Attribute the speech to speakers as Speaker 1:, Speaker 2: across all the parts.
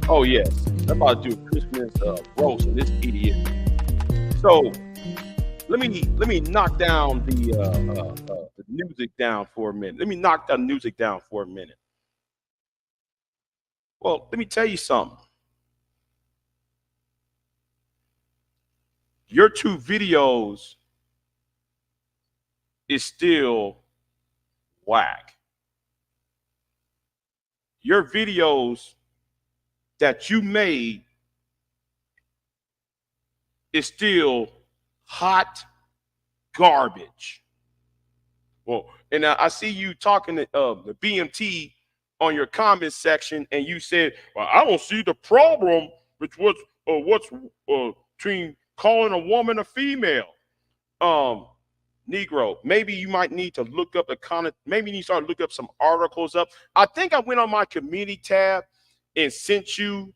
Speaker 1: Oh yes, I'm about to do a Christmas roast of this idiot. So let me knock down the music down for a minute. Let me knock the music down for a minute. Well, let me tell you something. Your two videos is still whack. Your videos that you made is still hot garbage. Well, and I see you talking to the BMT on your comment section, and you said, "Well, I don't see the problem which was what's between calling a woman a female." Um, Negro, maybe you might need to look up the comment. Maybe you need to start looking up some articles up. I think I went on my community tab and sent you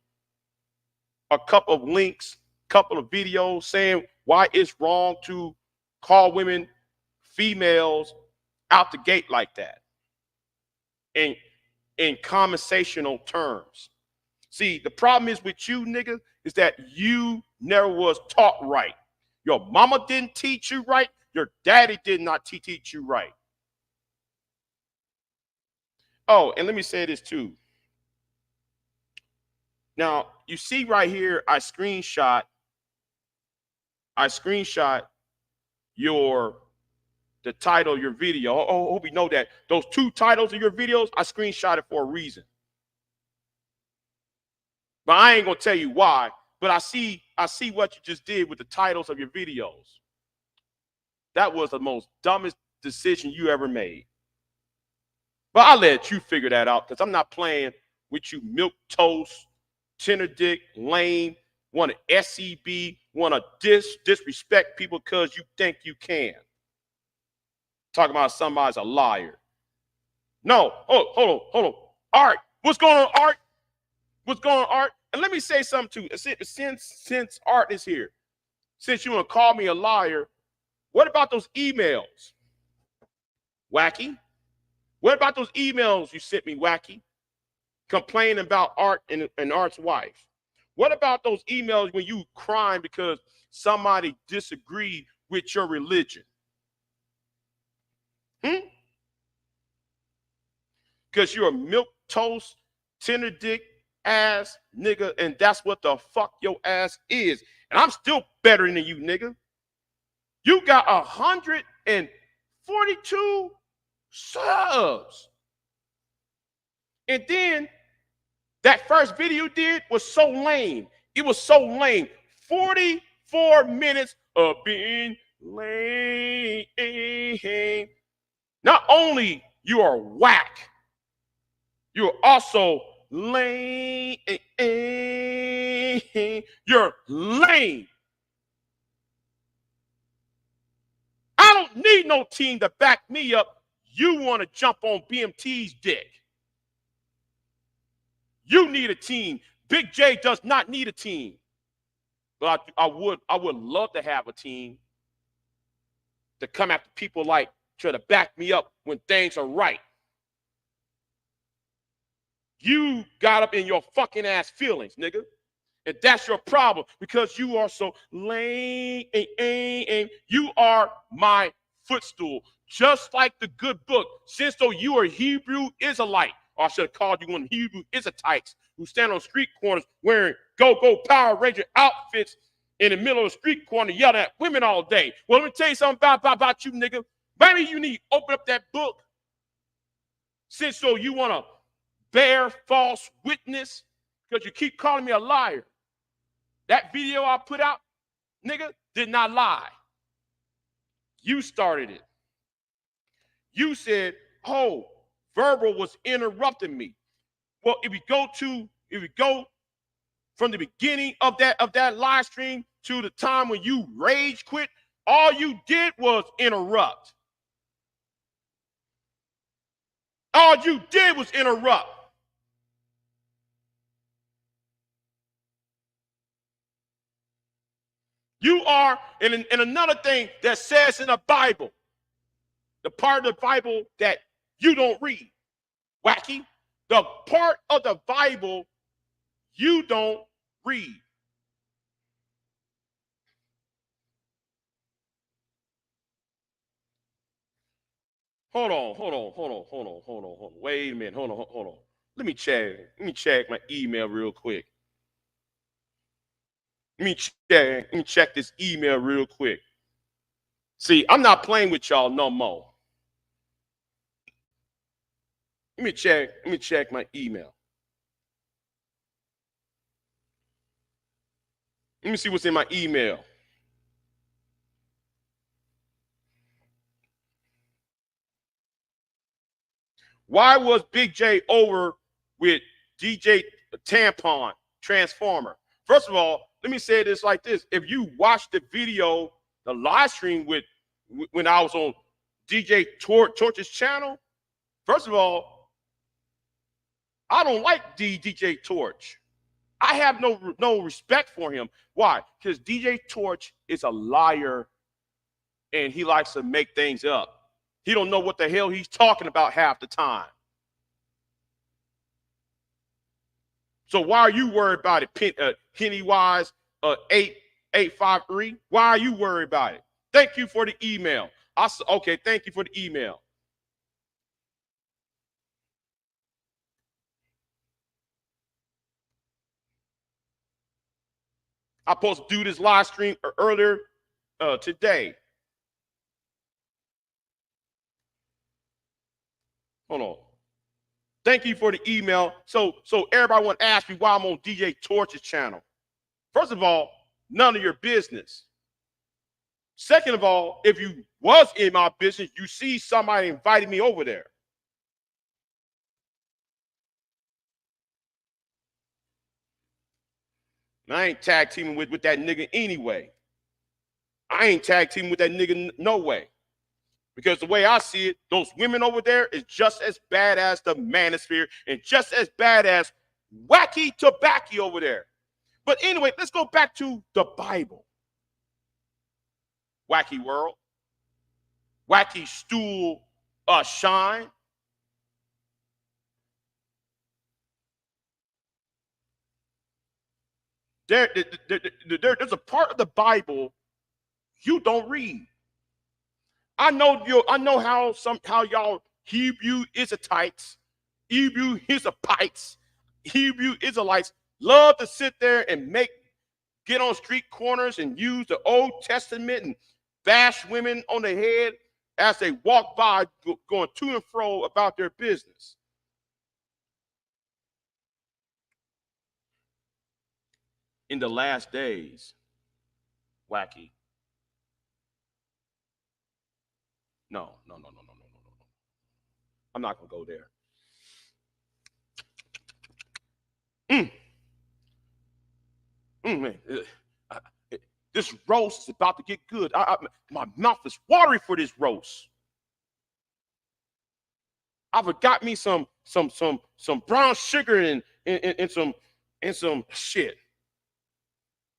Speaker 1: a couple of links, couple of videos saying why it's wrong to call women females out the gate like that in conversational terms. See, the problem is with you, nigga, is that you never was taught right. Your mama didn't teach you right. Your daddy did not teach you right. Oh, and let me say this too. Now, you see right here, I screenshot your the title of your video. Oh, hope you know that. Those two titles of your videos, I screenshot it for a reason. But I ain't gonna tell you why. But I see what you just did with the titles of your videos. That was the most dumbest decision you ever made. But I'll let you figure that out because I'm not playing with you milk toast, tender dick, lame, want to SEB, want to disrespect people because you think you can. Talking about somebody's a liar. No, hold on. Art, what's going on, Art? What's going on, Art? And let me say something too. Since Art is here, since you want to call me a liar, what about those emails? Wacky? What about those emails you sent me, Wacky? Complaining about Art and Art's wife. What about those emails when you crying because somebody disagreed with your religion? Because you're a milk toast, tender dick ass nigga, and that's what the fuck your ass is. And I'm still better than you, nigga. You got 142 subs. And then that first video you did was so lame. It was so lame. 44 minutes of being lame. Not only you are whack, you're also lame. You're lame. I don't need no team to back me up. You want to jump on BMT's dick. You need a team. Big J does not need a team. But I would love to have a team to come after people like try to back me up when things are right. You got up in your fucking ass feelings, nigga. And that's your problem because you are so lame. You are my footstool, just like the good book. Since though you are Hebrew Israelite, or I should have called you one of Hebrew Israelites who stand on street corners wearing go Power Ranger outfits in the middle of the street corner yelling at women all day. Well, let me tell you something about you, nigga. Maybe you need to open up that book. Since so you want to bear false witness because you keep calling me a liar. That video I put out, nigga, did not lie. You started it. You said, oh, Verbal was interrupting me. Well, if we go from the beginning of that live stream to the time when you rage quit, all you did was interrupt. All you did was interrupt. You are, and another thing that says in the Bible, the part of the Bible that you don't read, Wacky, the part of the Bible You don't read. Hold on. Wait a minute. Hold on. Let me check my email real quick. Let me check this email real quick. See, I'm not playing with y'all no more. Let me check my email. Let me see what's in my email. Why was Big J over with DJ Tampon Transformer? First of all, let me say this like this. If you watch the video, the live stream when I was on DJ Torch's channel, first of all, I don't like DJ Torch. I have no respect for him. Why? Because DJ Torch is a liar and he likes to make things up. He don't know what the hell he's talking about half the time. So why are you worried about it, Pennywise 8853? Why are you worried about it? Thank you for the email. Okay, thank you for the email. I'm supposed to do this live stream earlier today. Hold on. Thank you for the email. So everybody want to ask me why I'm on DJ Torch's channel. First of all, none of your business. Second of all, if you was in my business, you see somebody invited me over there. And I ain't tag teaming with that nigga anyway. I ain't tag teaming with that nigga no way. Because the way I see it, those women over there is just as bad as the manosphere and just as bad as Wacky Tobacco over there. But anyway, let's go back to the Bible. Wacky world. Wacky stool of shine. There's a part of the Bible you don't read. I know how y'all Hebrew Israelites, Hebrew Israelites love to sit there and get on street corners and use the Old Testament and bash women on the head as they walk by, going to and fro about their business. In the last days, Wacky. No. I'm not gonna go there. Man. This roast is about to get good. My mouth is watery for this roast. I forgot me some brown sugar and some shit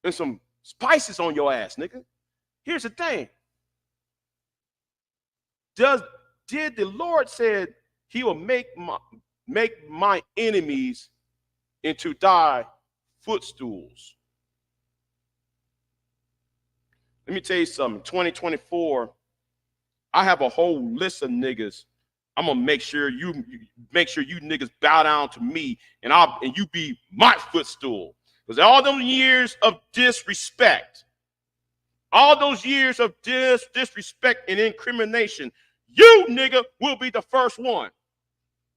Speaker 1: and some spices on your ass, nigga. Here's the thing. Did the Lord said he will make my enemies into thy footstools? Let me tell you something. 2024, I have a whole list of niggas. I'm gonna make sure you niggas bow down to me and you be my footstool. Because all those years of disrespect, all those years of disrespect and incrimination, you nigga will be the first one.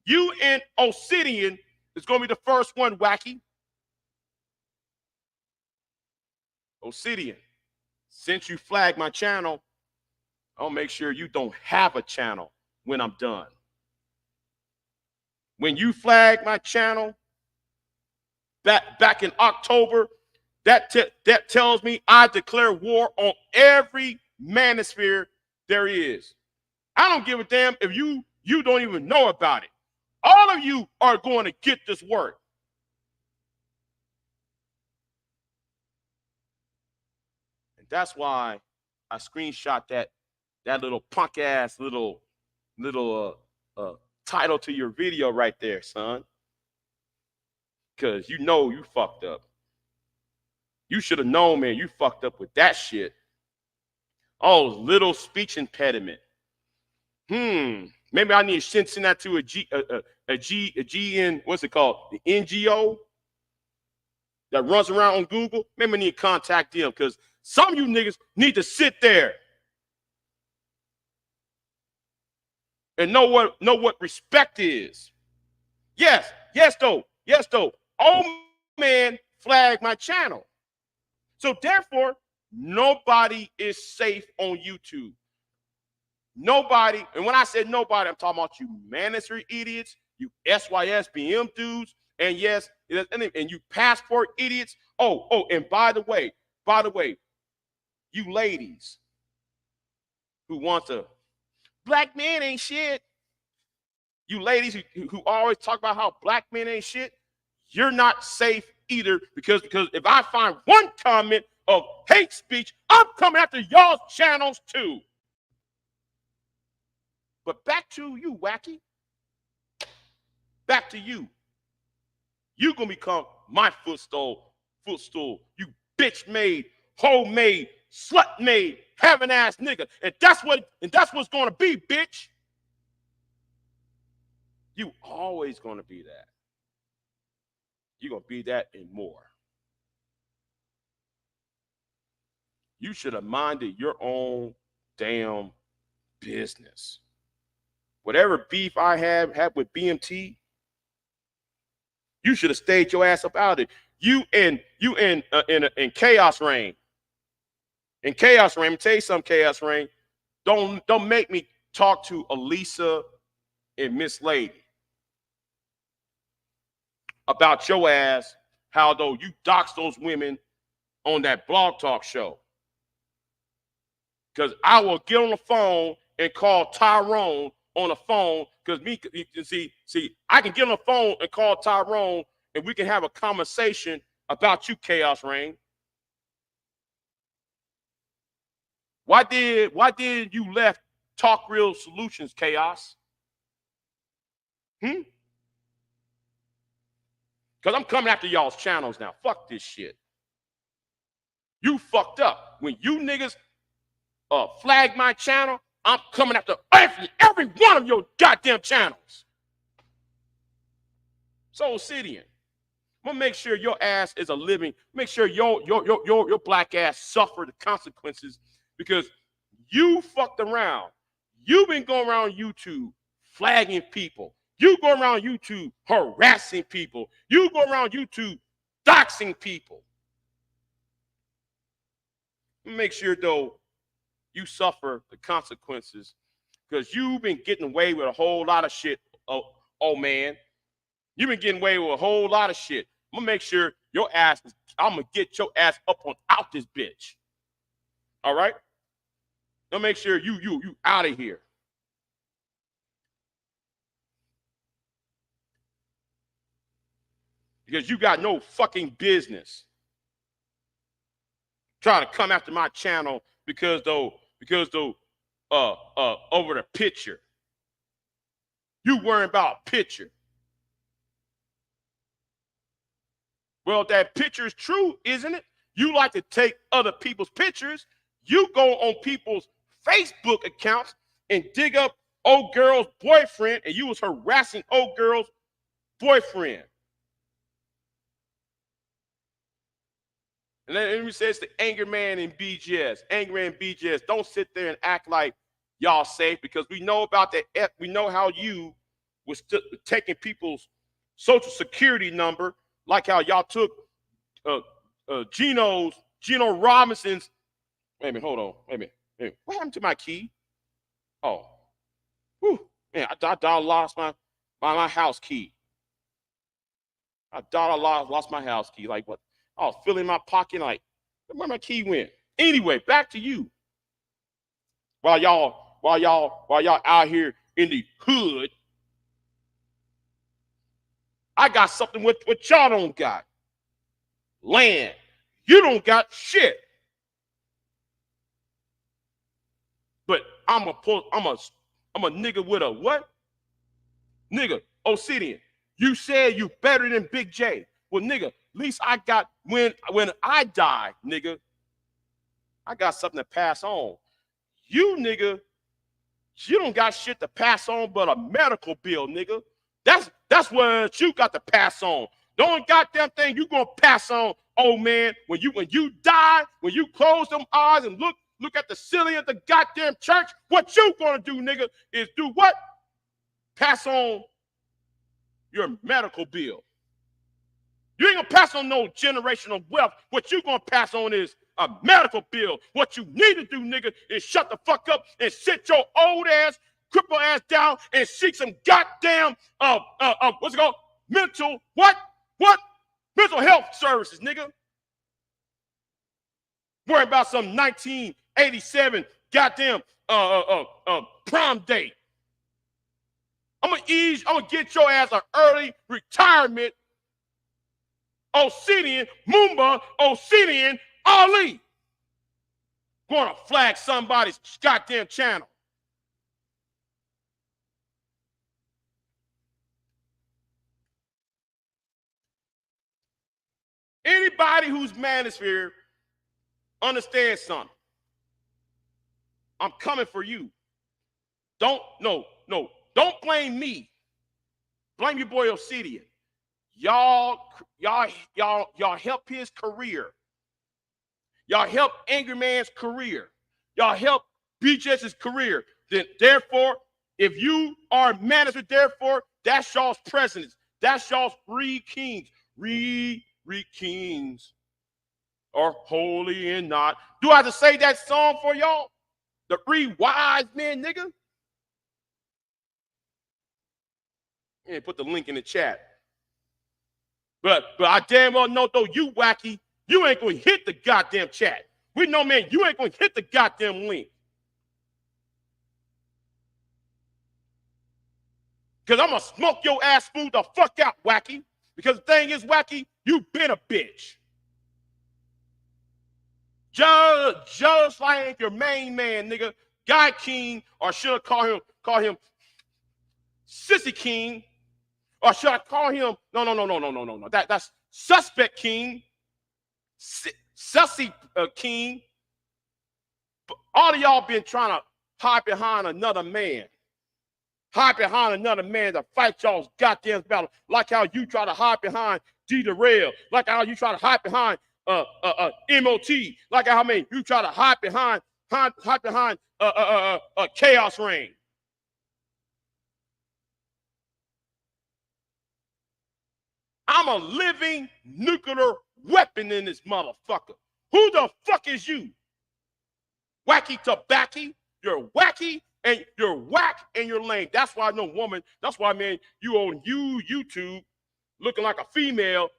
Speaker 1: You and Obsidian is gonna be the first one, Wacky. Obsidian, since you flagged my channel, I'll make sure you don't have a channel when I'm done. When you flag my channel back in October, that tells me I declare war on every manosphere there is. I don't give a damn if you don't even know about it. All of you are going to get this work. And that's why I screenshot that little punk ass little title to your video right there, son. because you know you fucked up. You should have known, man, you fucked up with that shit. Oh, little speech impediment. Maybe I need to send that to a GN, what's it called? The NGO that runs around on Google. Maybe I need to contact them because some of you niggas need to sit there and know what respect is. Yes, though. Old man flagged my channel. So therefore, nobody is safe on YouTube. Nobody, and when I said nobody, I'm talking about you mandatory idiots, you SYSBM dudes, and yes, and you passport idiots. Oh, and by the way, you ladies who want to, black men ain't shit. You ladies who always talk about how black men ain't shit, you're not safe either because if I find one comment of hate speech, I'm coming after y'all's channels too. But back to you, Wacky. Back to you. You gonna become my footstool. You bitch made, hoe made, slut made, having ass nigga. And that's what's gonna be, bitch. You always gonna be that. You're gonna be that and more. You should have minded your own damn business. Whatever beef I had with BMT, you should have stayed your ass up out of it. You in chaos reign. In chaos reign, let me tell you something, chaos reign. Don't make me talk to Elisa and Miss Lady about your ass, how though you doxed those women on that blog talk show. Because I will get on the phone and call Tyrone on the phone, because you can see, I can get on the phone and call Tyrone, and we can have a conversation about you, Chaos Reign. Why did you left Talk Real Solutions, Chaos? Because I'm coming after y'all's channels now. Fuck this shit. You fucked up. When you niggas flag my channel, I'm coming after every one of your goddamn channels. So Obsidian, I'm gonna make sure your ass is a living. Make sure your black ass suffer the consequences because you fucked around. You've been going around YouTube flagging people. You go around YouTube harassing people. You go around YouTube doxing people. Make sure though you suffer the consequences because you've been getting away with a whole lot of shit, oh man. You've been getting away with a whole lot of shit. I'm gonna make sure your ass I'm gonna get your ass up on out this bitch. All right? I'm gonna make sure you out of here. Because you got no fucking business trying to come after my channel because over the picture. You worrying about a picture. Well, that picture is true, isn't it? You like to take other people's pictures. You go on people's Facebook accounts and dig up old girl's boyfriend, and you was harassing old girl's boyfriend. And then we say it's the anger man in BGS. Anger man in BGS. Don't sit there and act like y'all safe because we know about that. We know how you was taking people's social security number, like how y'all took Gino Robinson's. Wait a minute, hold on. Wait a minute. What happened to my key? Oh, whew, man, I lost my house key. I thought I lost my house key. Like what? I was filling my pocket like, where my key went? Anyway, back to you. While y'all out here in the hood, I got something what y'all don't got. Land. You don't got shit. But I'm a nigga with a what? Nigga, Obsidian. You said you better than Big J. Well, nigga, at least I got, when I die, nigga, I got something to pass on. You, nigga, you don't got shit to pass on but a medical bill, nigga. That's what you got to pass on. The only goddamn thing you gonna pass on, old man, when you die, when you close them eyes and look at the ceiling of the goddamn church, what you gonna do, nigga, is do what? Pass on your medical bill. You ain't gonna pass on no generational wealth. What you gonna pass on is a medical bill. What you need to do, nigga, is shut the fuck up and sit your old ass, cripple ass down and seek some goddamn what's it called? Mental mental health services, nigga. Worry about some 1987 goddamn prom date. I'm gonna get your ass an early retirement. Obsidian, Mumba, Obsidian, Ali. Gonna flag somebody's goddamn channel. Anybody who's manosphere understands something. I'm coming for you. Don't blame me. Blame your boy Obsidian. Y'all help his career. Y'all help Angry Man's career. Y'all help BJ's career. Then, therefore, if you are manager, therefore, that's y'all's presidents. That's y'all's three kings. Three kings are holy and not. Do I have to say that song for y'all? The three wise men, nigga? Yeah, put the link in the chat. But I damn well know, though, you wacky, you ain't going to hit the goddamn chat. We know, man, you ain't going to hit the goddamn link. Because I'm going to smoke your ass smooth the fuck out, wacky. Because the thing is, wacky, you been a bitch. Just like your main man, nigga, Guy King, or should I call him Sissy King, or should I call him, no, that's Suspect King, Sussy King. All of y'all been trying to hide behind another man. Hide behind another man to fight y'all's goddamn battle. Like how you try to hide behind D. Darrell. Like how you try to hide behind MOT. Like how you try to hide behind Chaos Reign. I'm a living nuclear weapon in this motherfucker. Who the fuck is you? Wacky tobacco. You're wacky and you're whack and you're lame. That's why no woman. That's why, man, you on YouTube looking like a female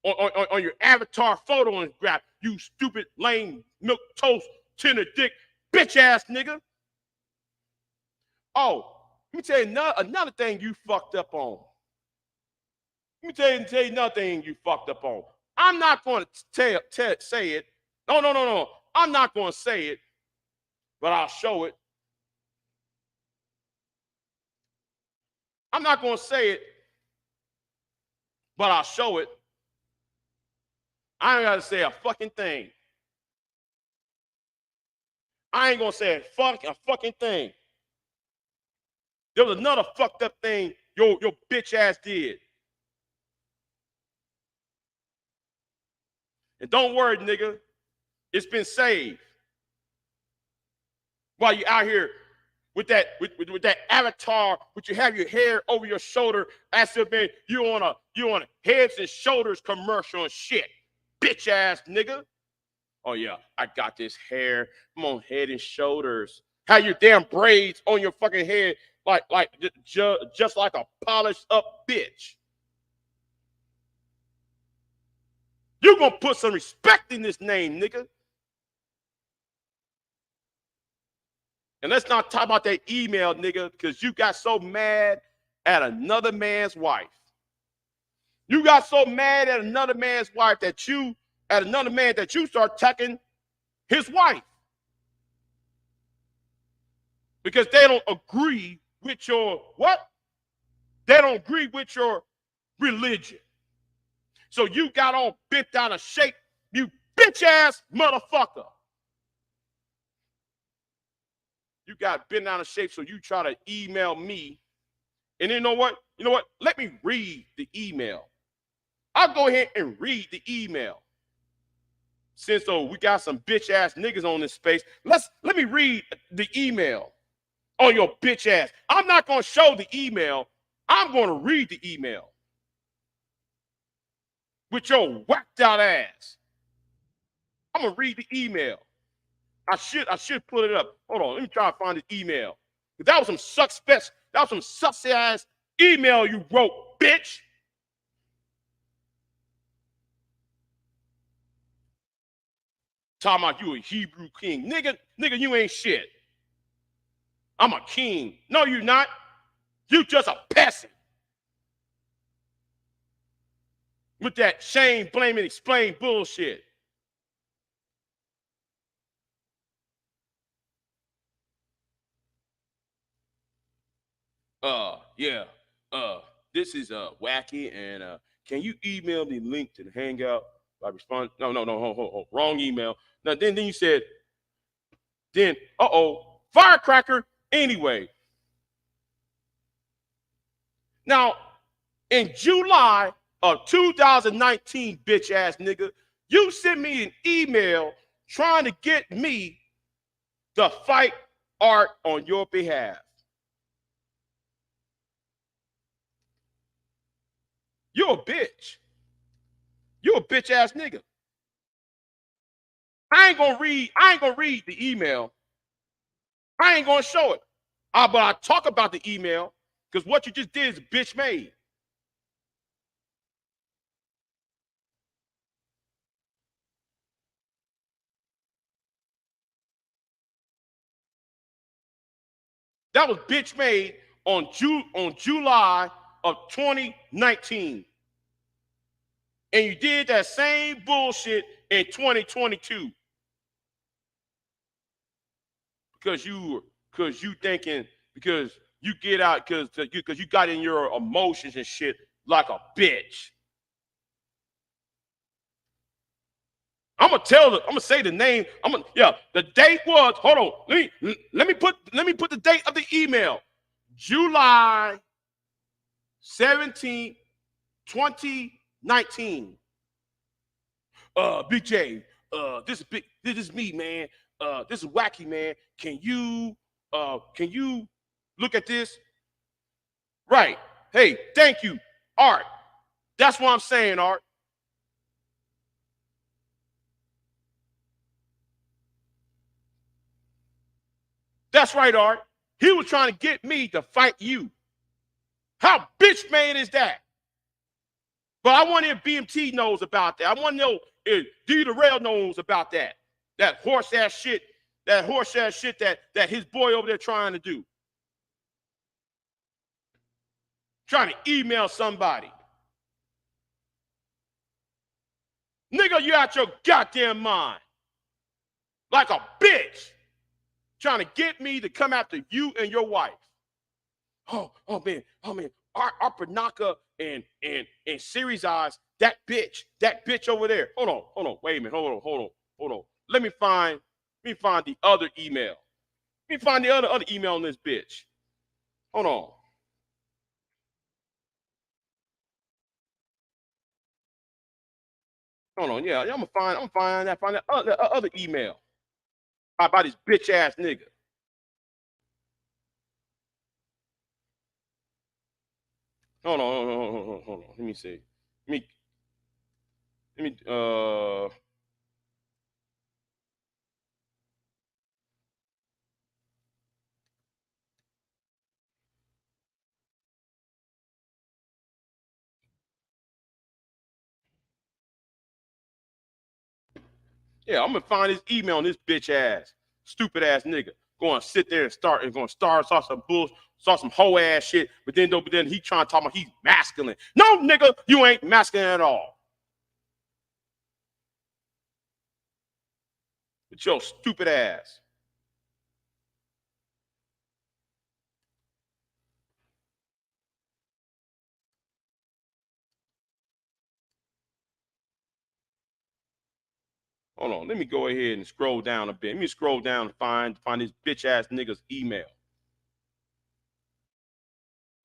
Speaker 1: on your avatar photo and grab. You stupid, lame, milk toast, tender dick, bitch ass nigga. Oh, let me tell you another thing you fucked up on. Let me tell you another thing you fucked up on. I'm not going to say it. No. I'm not going to say it, but I'll show it. I'm not going to say it, but I'll show it. I ain't got to say a fucking thing. I ain't going to say a fucking thing. There was another fucked up thing your bitch ass did. And don't worry, nigga. It's been saved. While you out here with that avatar, which you have your hair over your shoulder, as if, man, you on a Heads and Shoulders commercial and shit. Bitch ass nigga. Oh yeah, I got this hair. I'm on Head and Shoulders. How your damn braids on your fucking head just like a polished up bitch. You gonna put some respect in this name, nigga. And let's not talk about that email, nigga, because you got so mad at another man's wife. You got so mad at another man's wife that you start attacking his wife. Because they don't agree with your what? They don't agree with your religion. So you got all bent out of shape, you bitch ass motherfucker. You got bent out of shape, so you try to email me. And then you know what? You know what? Let me read the email. I'll go ahead and read the email. Since we got some bitch ass niggas on this space, let me read the email on your bitch ass. I'm not gonna show the email. I'm gonna read the email with your whacked out ass. I'm gonna read the email. I should pull it up. Hold on, let me try to find the email. That was some suspect. That was some sussy ass email you wrote, bitch. Talking about you a Hebrew king. Nigga, you ain't shit. I'm a king. No, you're not. You just a peasant. With that shame, blame, and explain bullshit. Yeah. This is wacky, and can you email the link to the hangout by respond? No, hold, wrong email. Now then you said, firecracker. Anyway, now in July of 2019, bitch ass nigga, you sent me an email trying to get me to fight Art on your behalf. You're a bitch. You're a bitch ass nigga. I ain't gonna read the email. I ain't gonna show it. But I talk about the email because what you just did is bitch made. That was bitch made on July of 2019. And you did that same bullshit in 2022. Because you get out because you got in your emotions and shit like a bitch. I'm gonna say the name. The date was, hold on. Let me put the date of the email. July 17th, 2019. Big J, this is me, man. This is wacky, man. Can you look at this? Right. Hey, thank you, Art. That's what I'm saying, Art. That's right, Art. He was trying to get me to fight you. How bitch made is that? But I wonder if BMT knows about that. I want to know if D the Rail knows about that. That horse ass shit that his boy over there trying to do. Trying to email somebody. Nigga, you out your goddamn mind. Like a bitch. Trying to get me to come after you and your wife. Oh man. Our Panaka and Series Eyes, that bitch over there. Hold on, wait a minute, hold on. Let me find the other email. Let me find the other email on this bitch. Hold on. Hold on, yeah, I'm gonna find that other email about this bitch ass nigga. Hold on. Let me see. Let me yeah, I'm gonna find his email on this bitch ass, stupid ass nigga. Going to sit there and going to start some bull, start some hoe ass shit. But then he trying to talk about he's masculine. No, nigga, you ain't masculine at all. With your stupid ass. Hold on. Let me go ahead and scroll down a bit. Let me scroll down and find this bitch ass nigga's email.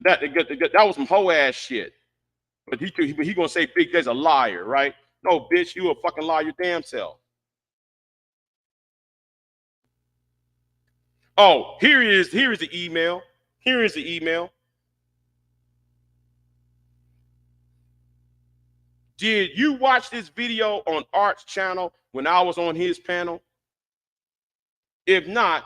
Speaker 1: That was some hoe ass shit. But he gonna say Big J's a liar, right? No, bitch, you a fucking liar your damn self. Oh, here is the email. Here is the email. Did you watch this video on Art's channel when I was on his panel? If not,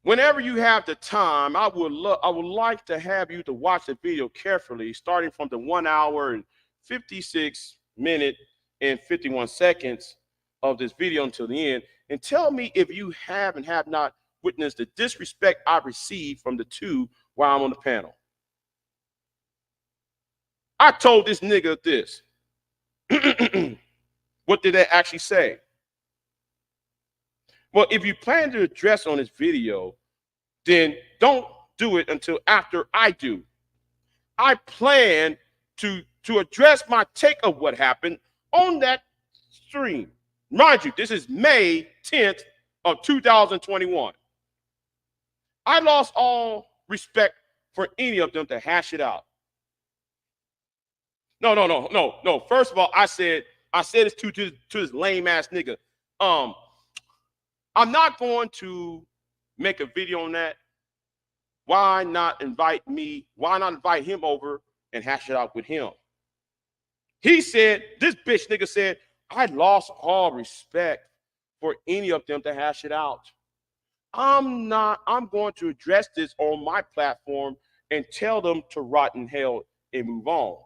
Speaker 1: whenever you have the time, I would like to have you to watch the video carefully, starting from the 1 hour and 56 minutes and 51 seconds of this video until the end, and tell me if you have and have not witnessed the disrespect I received from the two while I'm on the panel. I told this nigga this. What did they actually say? Well, if you plan to address on this video, then don't do it until after I do. I plan to address my take of what happened on that stream. Mind you, this is May 10th of 2021. I lost all respect for any of them to hash it out. No. First of all, I said this to this lame ass nigga. I'm not going to make a video on that. Why not invite me? Why not invite him over and hash it out with him? He said, this bitch nigga said, I lost all respect for any of them to hash it out. I'm going to address this on my platform and tell them to rot in hell and move on.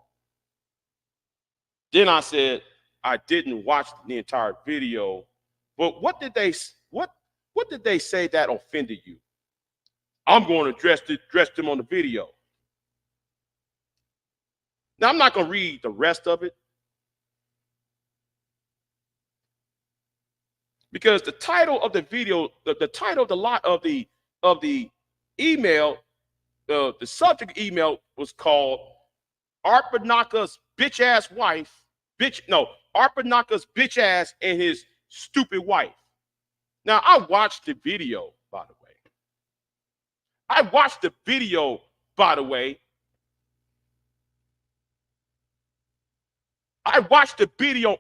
Speaker 1: Then I said, I didn't watch the entire video, but what did they say that offended you? I'm going to address them on the video. Now I'm not going to read the rest of it, because the title of the video, the title of the lot of the email, the subject email was called Art Banaka's bitch ass wife. Art Banaka's bitch ass and his stupid wife. Now, I watched the video, by the way. I watched the video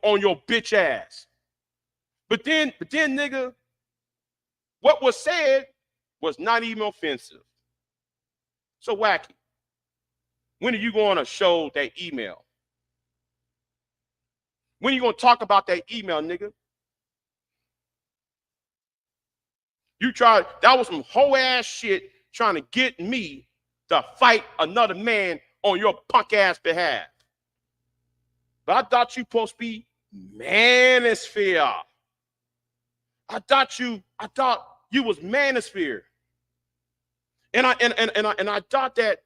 Speaker 1: on your bitch ass. But then, nigga, what was said was not even offensive. So, Wacky, when are you going to show that email? When are you going to talk about that email, nigga? That was some hoe ass shit trying to get me to fight another man on your punk ass behalf. But I thought you supposed to be manosphere. I thought you was manosphere. And I thought that,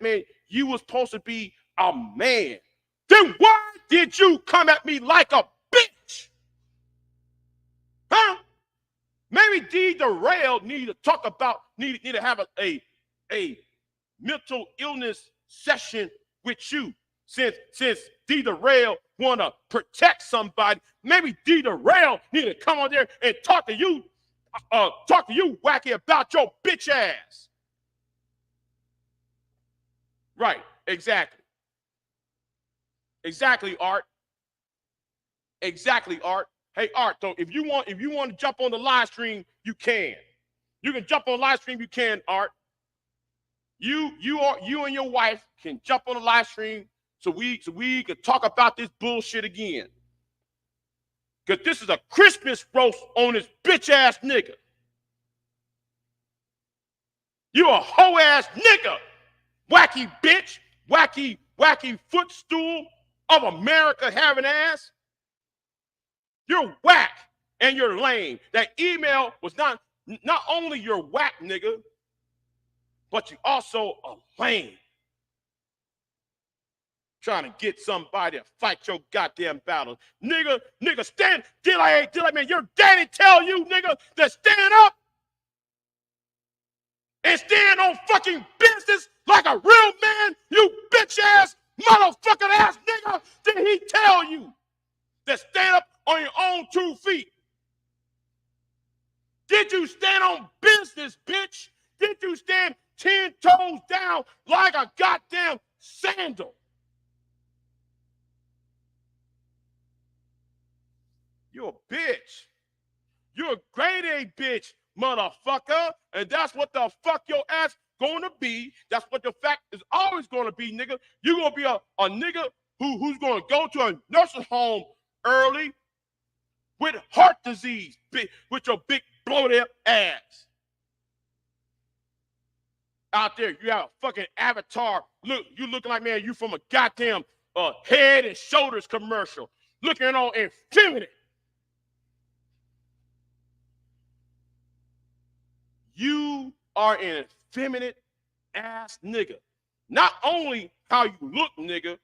Speaker 1: man, you was supposed to be a man. Then why did you come at me like a bitch? Huh? Maybe D Derail need to have a mental illness session with you. Since D Derail want to protect somebody, maybe D Derail need to come on there and talk to you, Wacky, about your bitch ass. Right, exactly. Exactly, Art. Exactly, Art. Hey, Art, though, if you want to jump on the live stream, you can. You can jump on the live stream, you can, Art. You and your wife can jump on the live stream so we can talk about this bullshit again. Because this is a Christmas roast on this bitch ass nigga. You a hoe ass nigga, wacky bitch, wacky footstool of America having ass. You're whack and you're lame. That email was not only you're whack, nigga, but you also are lame. Trying to get somebody to fight your goddamn battle. Nigga, stand. Did I, man, your daddy tell you, nigga, to stand up and stand on fucking business like a real man, you bitch ass, motherfucking ass nigga? Did he tell you? that stand up on your own 2 feet? Did you stand on business, bitch? Did you stand 10 toes down like a goddamn sandal? You're a bitch. You're a grade A bitch, motherfucker. And that's what the fuck your ass gonna be. That's what the fact is always gonna be, nigga. You're gonna be a nigga who's gonna go to a nursing home early with heart disease, with your big bloated ass. Out there, you have a fucking avatar. Look, you looking like, man, you from a goddamn Head and Shoulders commercial. Looking all effeminate. You are an effeminate ass nigga. Not only how you look, nigga,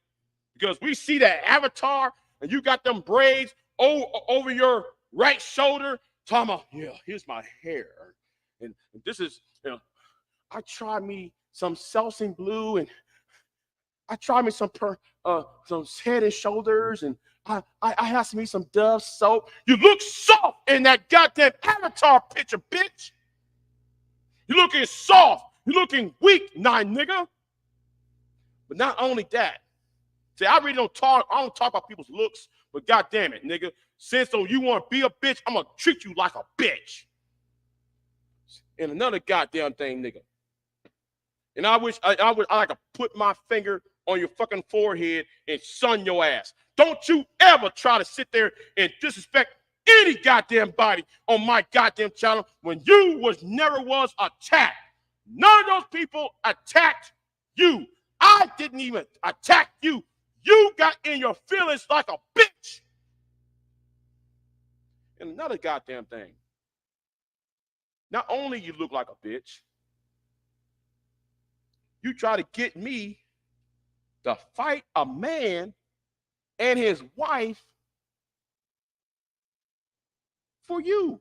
Speaker 1: because we see that avatar and you got them braids over your right shoulder. Talking about, yeah, here's my hair. And this is, you know, I tried me some Selsun Blue and I tried me some Head and Shoulders and I had some Dove soap. You look soft in that goddamn avatar picture, bitch. You're looking soft. You're looking weak, nigga. But not only that. See, I don't talk about people's looks, but goddamn it, nigga. Since so you want to be a bitch, I'm gonna treat you like a bitch. And another goddamn thing, nigga. And I wish I like to put my finger on your fucking forehead and sun your ass. Don't you ever try to sit there and disrespect any goddamn body on my goddamn channel when you never was attacked. None of those people attacked you. I didn't even attack you. You got in your feelings like a bitch. And another goddamn thing. Not only you look like a bitch, you try to get me to fight a man and his wife for you.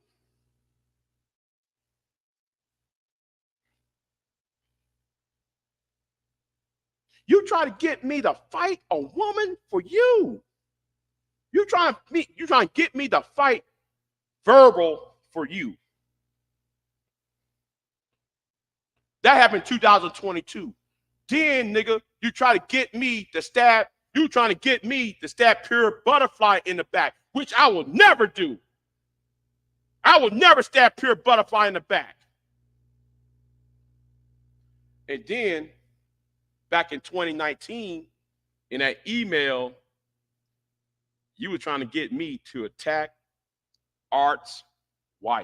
Speaker 1: You try to get me to fight a woman for you. You trying to get me to fight verbal for you. That happened in 2022. Then, nigga, you try to get me to stab. You trying to get me to stab Pure Butterfly in the back, which I will never do. I will never stab Pure Butterfly in the back. And then, back in 2019, in that email, you were trying to get me to attack Art's wife.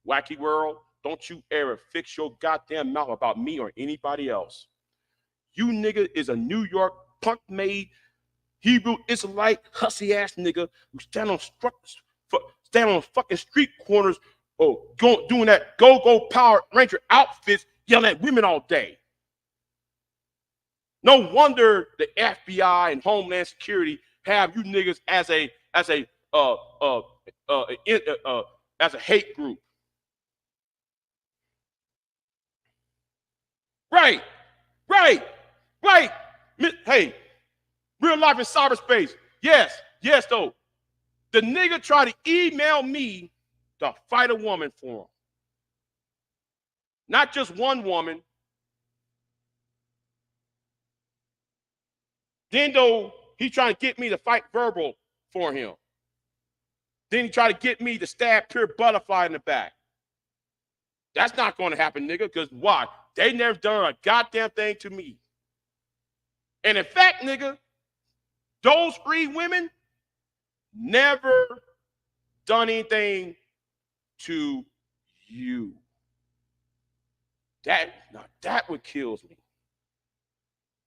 Speaker 1: Wacky world, don't you ever fix your goddamn mouth about me or anybody else. You nigga is a New York punk-made Hebrew Israelite hussy ass nigga who stand on fucking street corners or doing that go-go Power Ranger outfits, yelling at women all day. No wonder the FBI and Homeland Security have you niggas as a hate group. Right. Hey, real life in cyberspace. Yes, though. The nigga tried to email me to fight a woman for him. Not just one woman. Then, though, he trying to get me to fight verbal for him. Then he tried to get me to stab Pure Butterfly in the back. That's not going to happen, nigga, because why? They never done a goddamn thing to me. And in fact, nigga, those 3 women never done anything to you. That what kills me.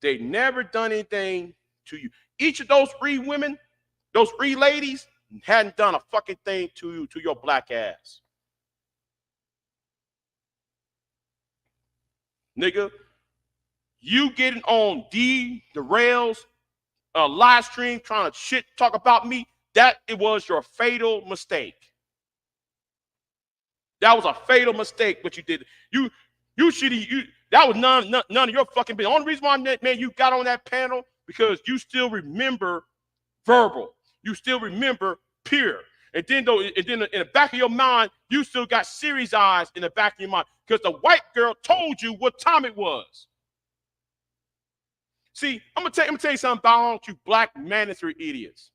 Speaker 1: They never done anything to you. Each of those 3 women, those 3 ladies, hadn't done a fucking thing to you, to your black ass. Nigga, you getting on the rails, live stream, trying to talk about me, it was your fatal mistake. That was a fatal mistake, what you did. That was none of your fucking business. The only reason why, man, you got on that panel because you still remember verbal. You still remember pure. And then in the back of your mind, you still got series eyes in the back of your mind because the white girl told you what time it was. See, I'm gonna tell you something about you black mandatory idiots.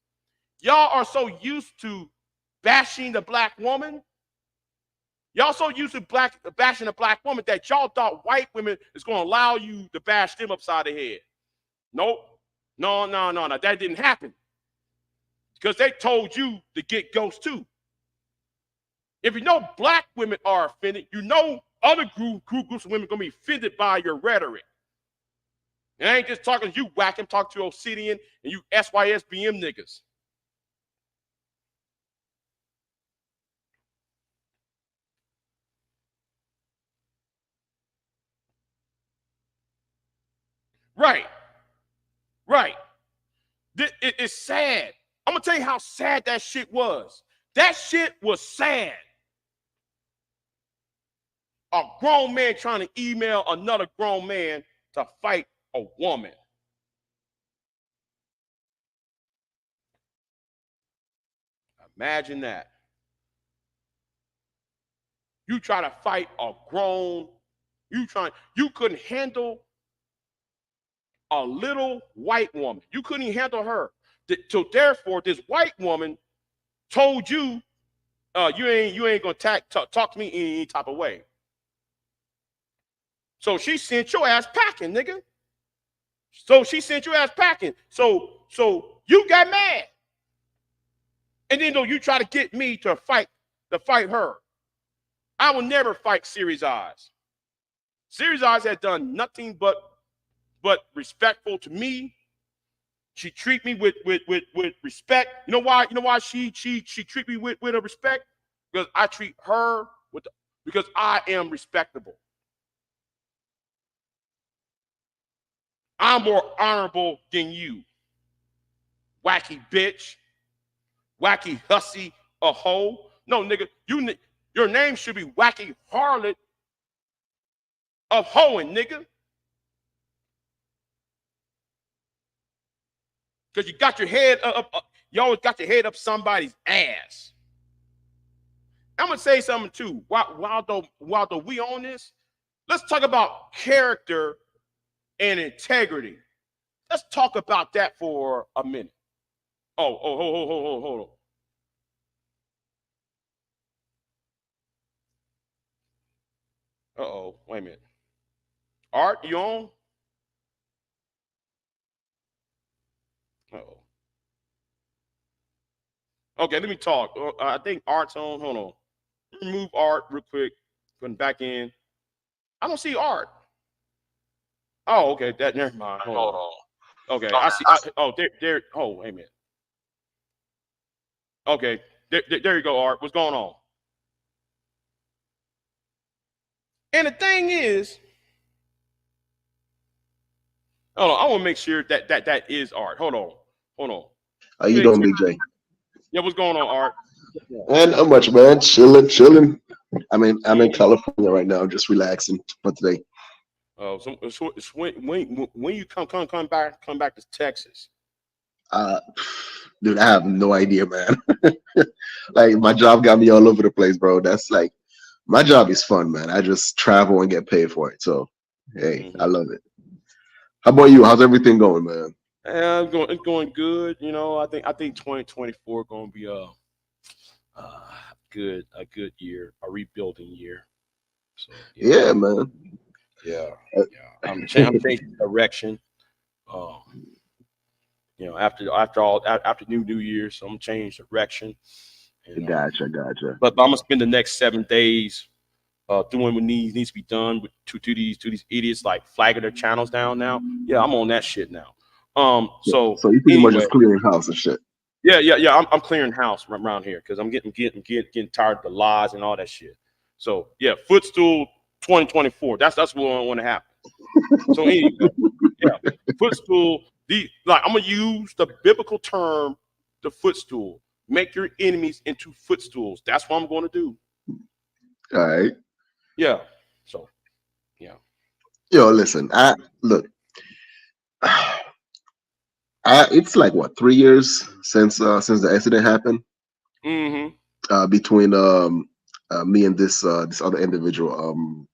Speaker 1: Y'all are so used to bashing the black woman. Y'all so used to bashing the black woman that y'all thought white women is gonna allow you to bash them upside the head. Nope. No. That didn't happen. Because they told you to get ghosts too. If you know black women are offended, you know other groups of women are gonna be offended by your rhetoric. And I ain't just talking to you, whack. I'm talking to Obsidian and you SYSBM niggas. Right. It's sad. I'm gonna tell you how sad that shit was. That shit was sad. A grown man trying to email another grown man to fight a woman. Imagine that. You try to fight a grown, you couldn't handle a little white woman. You couldn't even handle her. So therefore, this white woman told you, you ain't gonna talk to me in any type of way. So she sent your ass packing, nigga. So you got mad. And then though you try to get me to fight her. I will never fight Series Eyes. Series Eyes had done nothing but respectful to me. She treat me with respect. You know why she treat me with a respect? Because I treat her because I am respectable. I'm more honorable than you. Wacky bitch. Wacky hussy a hoe. No, nigga, your name should be Wacky Harlot of hoeing, nigga. Because you got your head up, you always got your head up somebody's ass. I'm gonna say something too. While though we on this, let's talk about character and integrity. Let's talk about that for a minute. Hold on. Wait a minute. Art, you on? Okay, let me talk. I think Art's on. Hold on. Remove Art real quick. Putting back in. I don't see Art. Oh, okay. Never mind. Hold on. Okay, I see. There. Oh, wait a minute. Okay, there you go, Art. What's going on? And the thing is, hold on. I want to make sure that is Art. Hold on.
Speaker 2: How you doing, Big J?
Speaker 1: Yeah, what's going on, Art?
Speaker 2: And not much, man. Chilling. I'm in California right now, just relaxing for today.
Speaker 1: Oh, so when you come back to Texas?
Speaker 2: Dude, I have no idea, man. Like my job got me all over the place, bro. That's like my job is fun, man. I just travel and get paid for it. So hey, I love it. How about you? How's everything going, man?
Speaker 1: It's going good. You know, I think 2024 going to be a good year, a rebuilding year. So
Speaker 2: yeah man.
Speaker 1: Yeah. I'm changing direction. You know, after New Year, so I'm gonna change direction. And,
Speaker 2: Gotcha.
Speaker 1: But I'm gonna spend the next 7 days doing what needs to be done with to these idiots like flagging their channels down now. Yeah, I'm on that shit now. So
Speaker 2: you pretty much just clearing house and shit.
Speaker 1: Yeah. I'm clearing house around here because I'm getting tired of the lies and all that shit. So yeah, Footstool 2024. That's what I want to happen. So anyway, yeah, Footstool. I'm gonna use the biblical term, the footstool. Make your enemies into footstools. That's what I'm going to do.
Speaker 2: All right.
Speaker 1: Yeah. So, yeah.
Speaker 2: Yo, listen. Look. It's like what, 3 years since the accident happened
Speaker 1: Mm-hmm.
Speaker 2: between me and this other individual.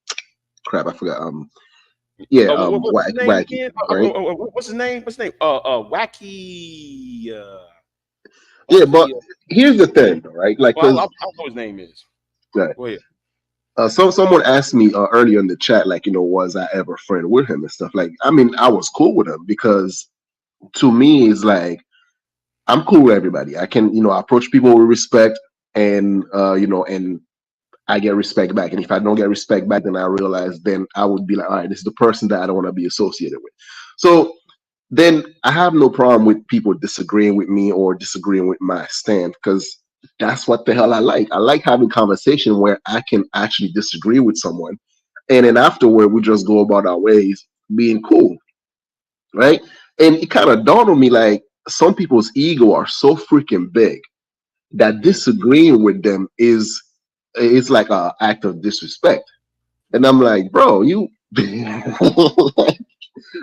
Speaker 2: Crap, I forgot. Yeah,
Speaker 1: What's his name
Speaker 2: Wacky,
Speaker 1: again?
Speaker 2: right?
Speaker 1: What's his name? What's his name? Wacky.
Speaker 2: Yeah, but
Speaker 1: Wacky.
Speaker 2: here's the thing, right? Like,
Speaker 1: Well, I
Speaker 2: cause
Speaker 1: don't know what his name is.
Speaker 2: uh,
Speaker 1: Go ahead.
Speaker 2: someone asked me earlier in the chat, like, was I ever friend with him and stuff? Like, I mean, I was cool with him because to me, it's like I'm cool with everybody. I can, approach people with respect, and and I get respect back. And if I don't get respect back, then I realize then I would be like, all right, this is the person that I don't want to be associated with. So then I have no problem with people disagreeing with me or disagreeing with my stand, because that's what the hell I like. I like having conversation where I can actually disagree with someone, and then afterward we just go about our ways being cool, right? And it kind of dawned on me, like, some people's ego are so freaking big that
Speaker 1: Mm-hmm.
Speaker 2: disagreeing with them is it's like an act of disrespect. And I'm like, bro, you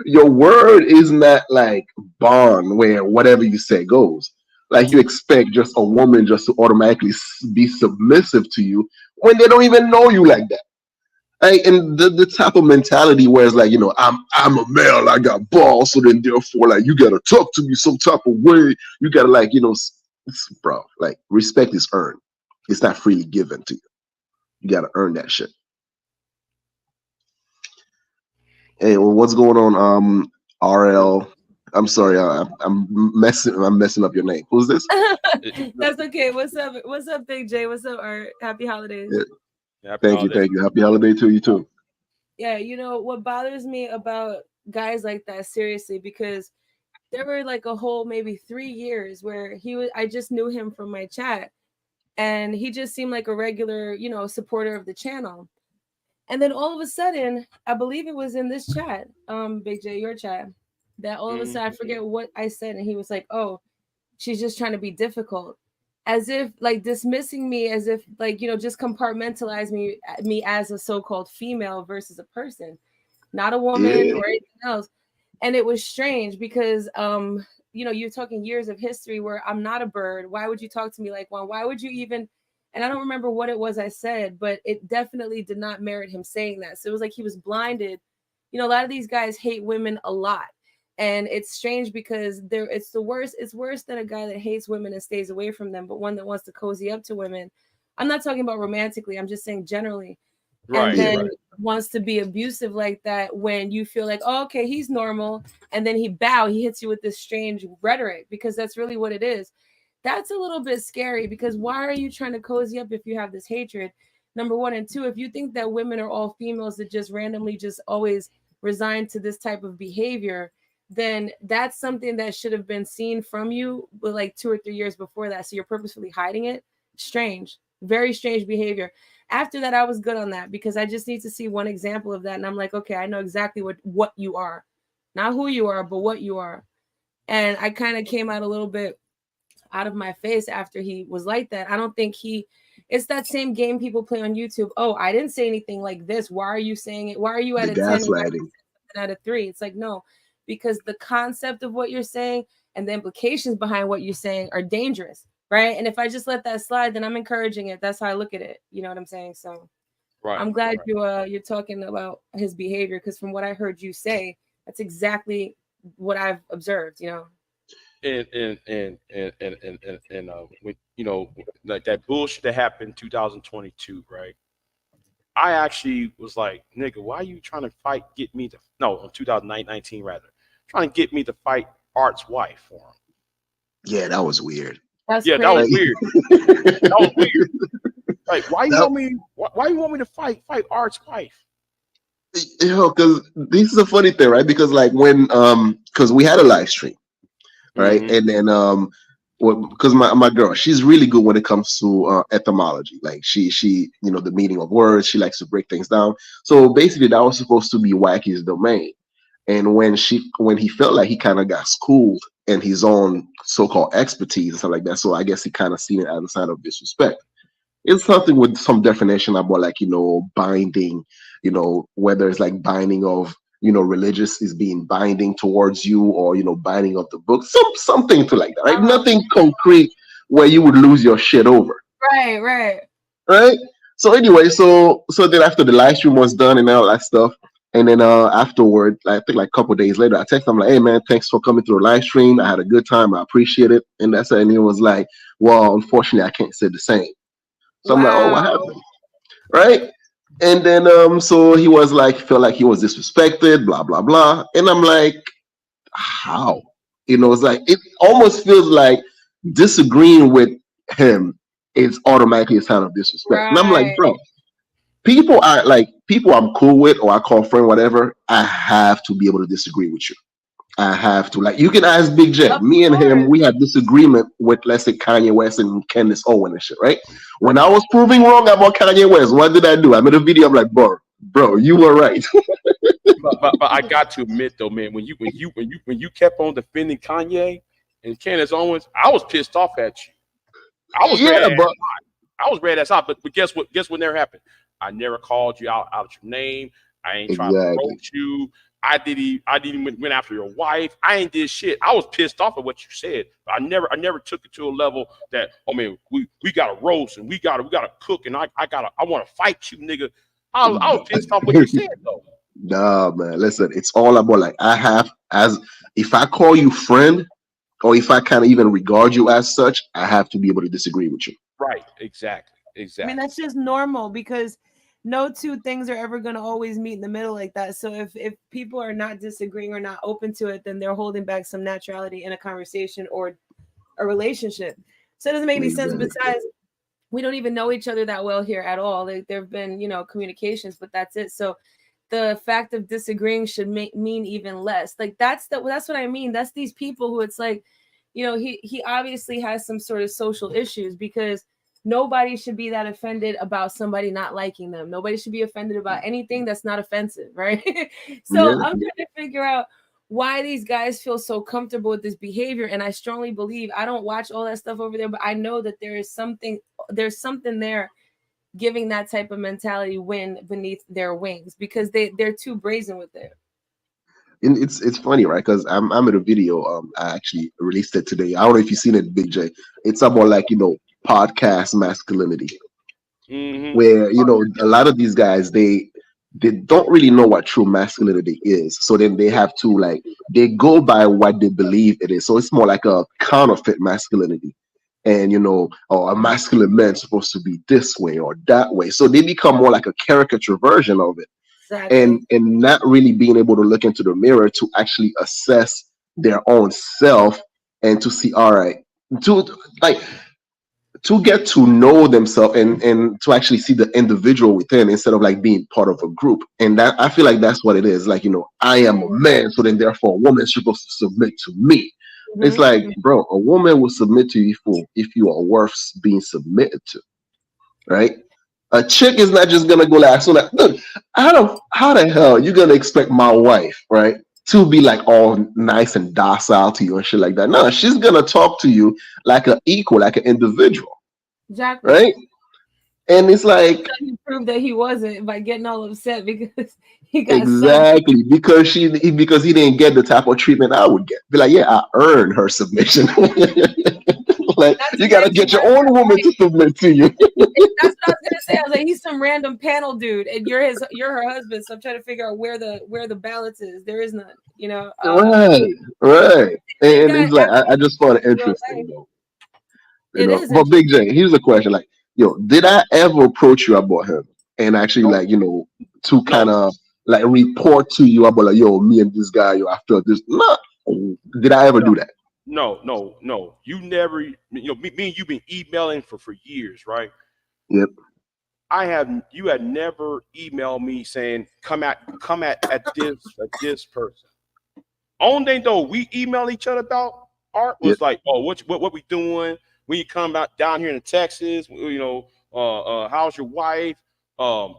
Speaker 2: your word is not like bond where whatever you say goes. Like, you expect just a woman just to automatically be submissive to you when they don't even know you like that. Like, and the type of mentality where it's like, I'm a male, I got balls, so then therefore, like, you gotta talk to me some type of way. You gotta, like, bro, like, respect is earned. It's not freely given to you. You gotta earn that shit. Hey, well, what's going on? RL. I'm sorry, I'm messing up your name. Who's this?
Speaker 3: That's okay. What's up? What's up, Big J? What's up, Art? Happy holidays.
Speaker 2: Yeah,
Speaker 1: Happy
Speaker 2: thank you,
Speaker 1: holidays.
Speaker 2: thank you. Happy holiday to you too.
Speaker 3: Yeah, what bothers me about guys like that, seriously, because there were like a whole maybe 3 years where I just knew him from my chat, and he just seemed like a regular, supporter of the channel. And then all of a sudden, I believe it was in this chat, Big J, your chat, that all of a
Speaker 1: Mm-hmm.
Speaker 3: sudden I forget what I said, and he was like, "Oh, she's just trying to be difficult," as if like dismissing me, as if like just compartmentalize me as a so-called female versus a person, not a woman
Speaker 2: Yeah,
Speaker 3: or anything else. And it was strange because you're talking years of history where I'm not a bird. Why would you talk to me like one? Why would you even? And I don't remember what it was I said, but it definitely did not merit him saying that. So it was like he was blinded. A lot of these guys hate women a lot. And it's strange because it's the worst. It's worse than a guy that hates women and stays away from them, but one that wants to cozy up to women. I'm not talking about romantically. I'm just saying generally. And
Speaker 1: Right.
Speaker 2: yeah,
Speaker 3: then
Speaker 1: Right.
Speaker 3: wants to be abusive like that when you feel like, oh, okay, he's normal. And then he hits you with this strange rhetoric, because that's really what it is. That's a little bit scary, because why are you trying to cozy up if you have this hatred? Number one. And two, if you think that women are all females that just randomly just always resign to this type of behavior, then that's something that should have been seen from you but like 2 or 3 years before that. So you're purposefully hiding it. Strange, very strange behavior. After that, I was good on that, because I just need to see one example of that. And I'm like, okay, I know exactly what you are, not who you are, but what you are. And I kind of came out a little bit out of my face after he was like that. I don't think it's that same game people play on YouTube. Oh, I didn't say anything like this. Why are you saying it? Why are you at
Speaker 2: the
Speaker 3: a 10 and
Speaker 2: gaslighting.
Speaker 3: out of 3? It's like, no, because the concept of what you're saying and the implications behind what you're saying are dangerous, right? And if I just let that slide, then I'm encouraging it. That's how I look at it. You know what I'm saying? So
Speaker 1: Right.
Speaker 3: I'm glad
Speaker 1: Right.
Speaker 3: you're talking about his behavior, because from what I heard you say, that's exactly what I've observed.
Speaker 1: And with like that bullshit that happened in 2022, right? I actually was like, nigga, why are you trying to get me to, no, in 2019 rather, trying to get me to fight Art's wife for him.
Speaker 2: Yeah, that was weird.
Speaker 3: That's
Speaker 1: Yeah, that was
Speaker 2: Like,
Speaker 3: crazy.
Speaker 1: weird. That was weird. Like, why you
Speaker 2: that,
Speaker 1: want me? Why you want me to fight Art's wife?
Speaker 2: because this is a funny thing, right? Because like when because we had a live stream, right?
Speaker 1: Mm-hmm.
Speaker 2: And then because my girl, she's really good when it comes to etymology. Like, she the meaning of words. She likes to break things down. So basically, that was supposed to be Wacky's domain. And when he felt like he kind of got schooled in his own so-called expertise and stuff like that, so I guess he kind of seen it as a sign of disrespect. It's something with some definition about, like, binding, whether it's like binding of religious is being binding towards you, or binding of the book, something to like that, right?
Speaker 3: Uh-huh.
Speaker 2: Nothing concrete where you would lose your shit over,
Speaker 3: Right, right.
Speaker 2: right? So anyway, so then after the live stream was done and all that stuff, and then afterward, I think like a couple days later, I texted him like, "Hey man, thanks for coming to the live stream. I had a good time. I appreciate it." And that's it. And he was like, "Well, unfortunately, I can't say the same." So I'm like, "Oh, what
Speaker 3: Wow.
Speaker 2: happened?" Right? And then so he was like, felt like he was disrespected, blah blah blah. And I'm like, how? It's like it almost feels like disagreeing with him is automatically a sign of disrespect. And I'm like,
Speaker 3: Right.
Speaker 2: bro, people I'm cool with or I call friend, whatever, I have to be able to disagree with you. I have to. Like, you can ask Big J.
Speaker 3: Of
Speaker 2: Me and him,
Speaker 3: course.
Speaker 2: we had disagreement with, let's say, Kanye West and Candace Owen and shit, right? When I was proving wrong about Kanye West, what did I do? I made a video. I'm like, bro, you were right.
Speaker 1: But I got to admit though, man, when you kept on defending Kanye and Candace Owens, I was pissed off at you. I was ready.
Speaker 2: Yeah, but
Speaker 1: I was ready. That's out. But guess what? Guess what never happened? I never called you out your name. I ain't trying to
Speaker 2: exactly.
Speaker 1: roast you. I didn't went after your wife. I ain't did shit. I was pissed off at what you said. But I never took it to a level that, oh man, we gotta roast and we gotta cook and I want to fight you, nigga. I was pissed off what you said though.
Speaker 2: Nah, man. Listen, it's all about like as if I call you friend, or if I kind of even regard you as such, I have to be able to disagree with you.
Speaker 1: Right. Exactly.
Speaker 3: I mean,
Speaker 1: Exactly.
Speaker 3: that's just normal because no two things are ever going to always meet in the middle like that. So if people are not disagreeing or not open to it, then they're holding back some naturality in a conversation or a relationship. So it doesn't make any sense.
Speaker 2: Exactly.
Speaker 3: Besides, we don't even know each other that well here at all. There have been, communications, but that's it. So the fact of disagreeing should mean even less. Like that's what I mean. That's these people who it's like, he obviously has some sort of social issues because nobody should be that offended about somebody not liking them. Nobody should be offended about anything that's not offensive, right? So
Speaker 2: Yeah.
Speaker 3: I'm trying to figure out why these guys feel so comfortable with this behavior. And I strongly believe, I don't watch all that stuff over there, but I know that there's something there giving that type of mentality wind beneath their wings because they're too brazen with it.
Speaker 2: And it's funny, right? Because I'm in a video. I actually released it today. I don't know if you've seen it, Big J. It's about like podcast masculinity,
Speaker 1: Mm-hmm.
Speaker 2: where a lot of these guys they don't really know what true masculinity is. So then they have to like they go by what they believe it is. So it's more like a counterfeit masculinity. And or a masculine man's supposed to be this way or that way. So they become more like a caricature version of it.
Speaker 3: Exactly.
Speaker 2: And not really being able to look into the mirror to actually assess their own self and to see, all right, to like to get to know themselves and to actually see the individual within instead of like being part of a group. And that I feel like that's what it is. Like, I am a man, so then therefore a woman is supposed to submit to me. It's like, bro, a woman will submit to you if you are worth being submitted to, right? A chick is not just gonna go like, so like, look, how the hell you gonna expect my wife, right, to be like all nice and docile to you and shit like that? No, she's gonna talk to you like an equal, like an individual,
Speaker 3: Exactly.
Speaker 2: right? And it's like
Speaker 3: He proved that he wasn't by getting all upset because he got
Speaker 2: exactly because because he didn't get the type of treatment I would get. Be like, yeah, I earned her submission. Like,
Speaker 3: That's
Speaker 2: you gotta get your own woman to submit to you.
Speaker 3: That's what I was gonna say. I was like, he's some random panel dude, and you're her husband. So I'm trying to figure out where the balance is. There is none,
Speaker 2: Right, right. And
Speaker 3: got
Speaker 2: it's like I just find it interesting, though.
Speaker 3: It is
Speaker 2: But Big J, here's the question: like, did I ever approach you about him and actually
Speaker 1: No,
Speaker 2: like to kind
Speaker 1: no,
Speaker 2: of like report to you about like, me and this guy, after this? No, did I ever
Speaker 1: no,
Speaker 2: do that?
Speaker 1: no. You never, me and you been emailing for years, right?
Speaker 2: Yep.
Speaker 1: You had never emailed me saying come at this person. Only thing though we email each other about art
Speaker 2: Yep.
Speaker 1: was like, oh, what we doing when you come out down here in Texas? How's your wife? How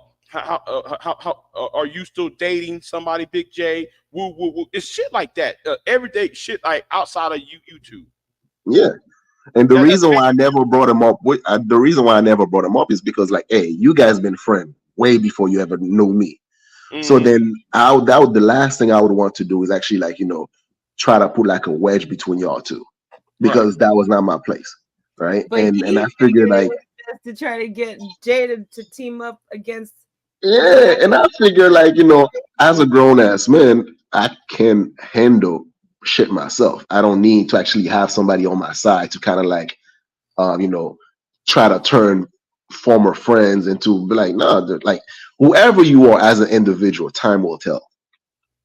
Speaker 1: are you still dating somebody, Big J? Woo woo woo. It's shit like that. Everyday shit like outside of YouTube.
Speaker 2: Yeah. And the
Speaker 1: That's
Speaker 2: reason why I never brought him up, the reason why I never brought him up is because like, hey, you guys been friends way before you ever knew me. So then that would the last thing I would want to do is actually like, try to put like a wedge between y'all two, because that was not my place. Right.
Speaker 3: But
Speaker 2: And I figured like,
Speaker 3: to try to get Jada to team up against.
Speaker 2: yeah, and I figure like, as a grown ass man, I can handle shit myself. I don't need to actually have somebody on my side to kind of like, try to turn former friends into be like, no, like whoever you are as an individual, time will tell.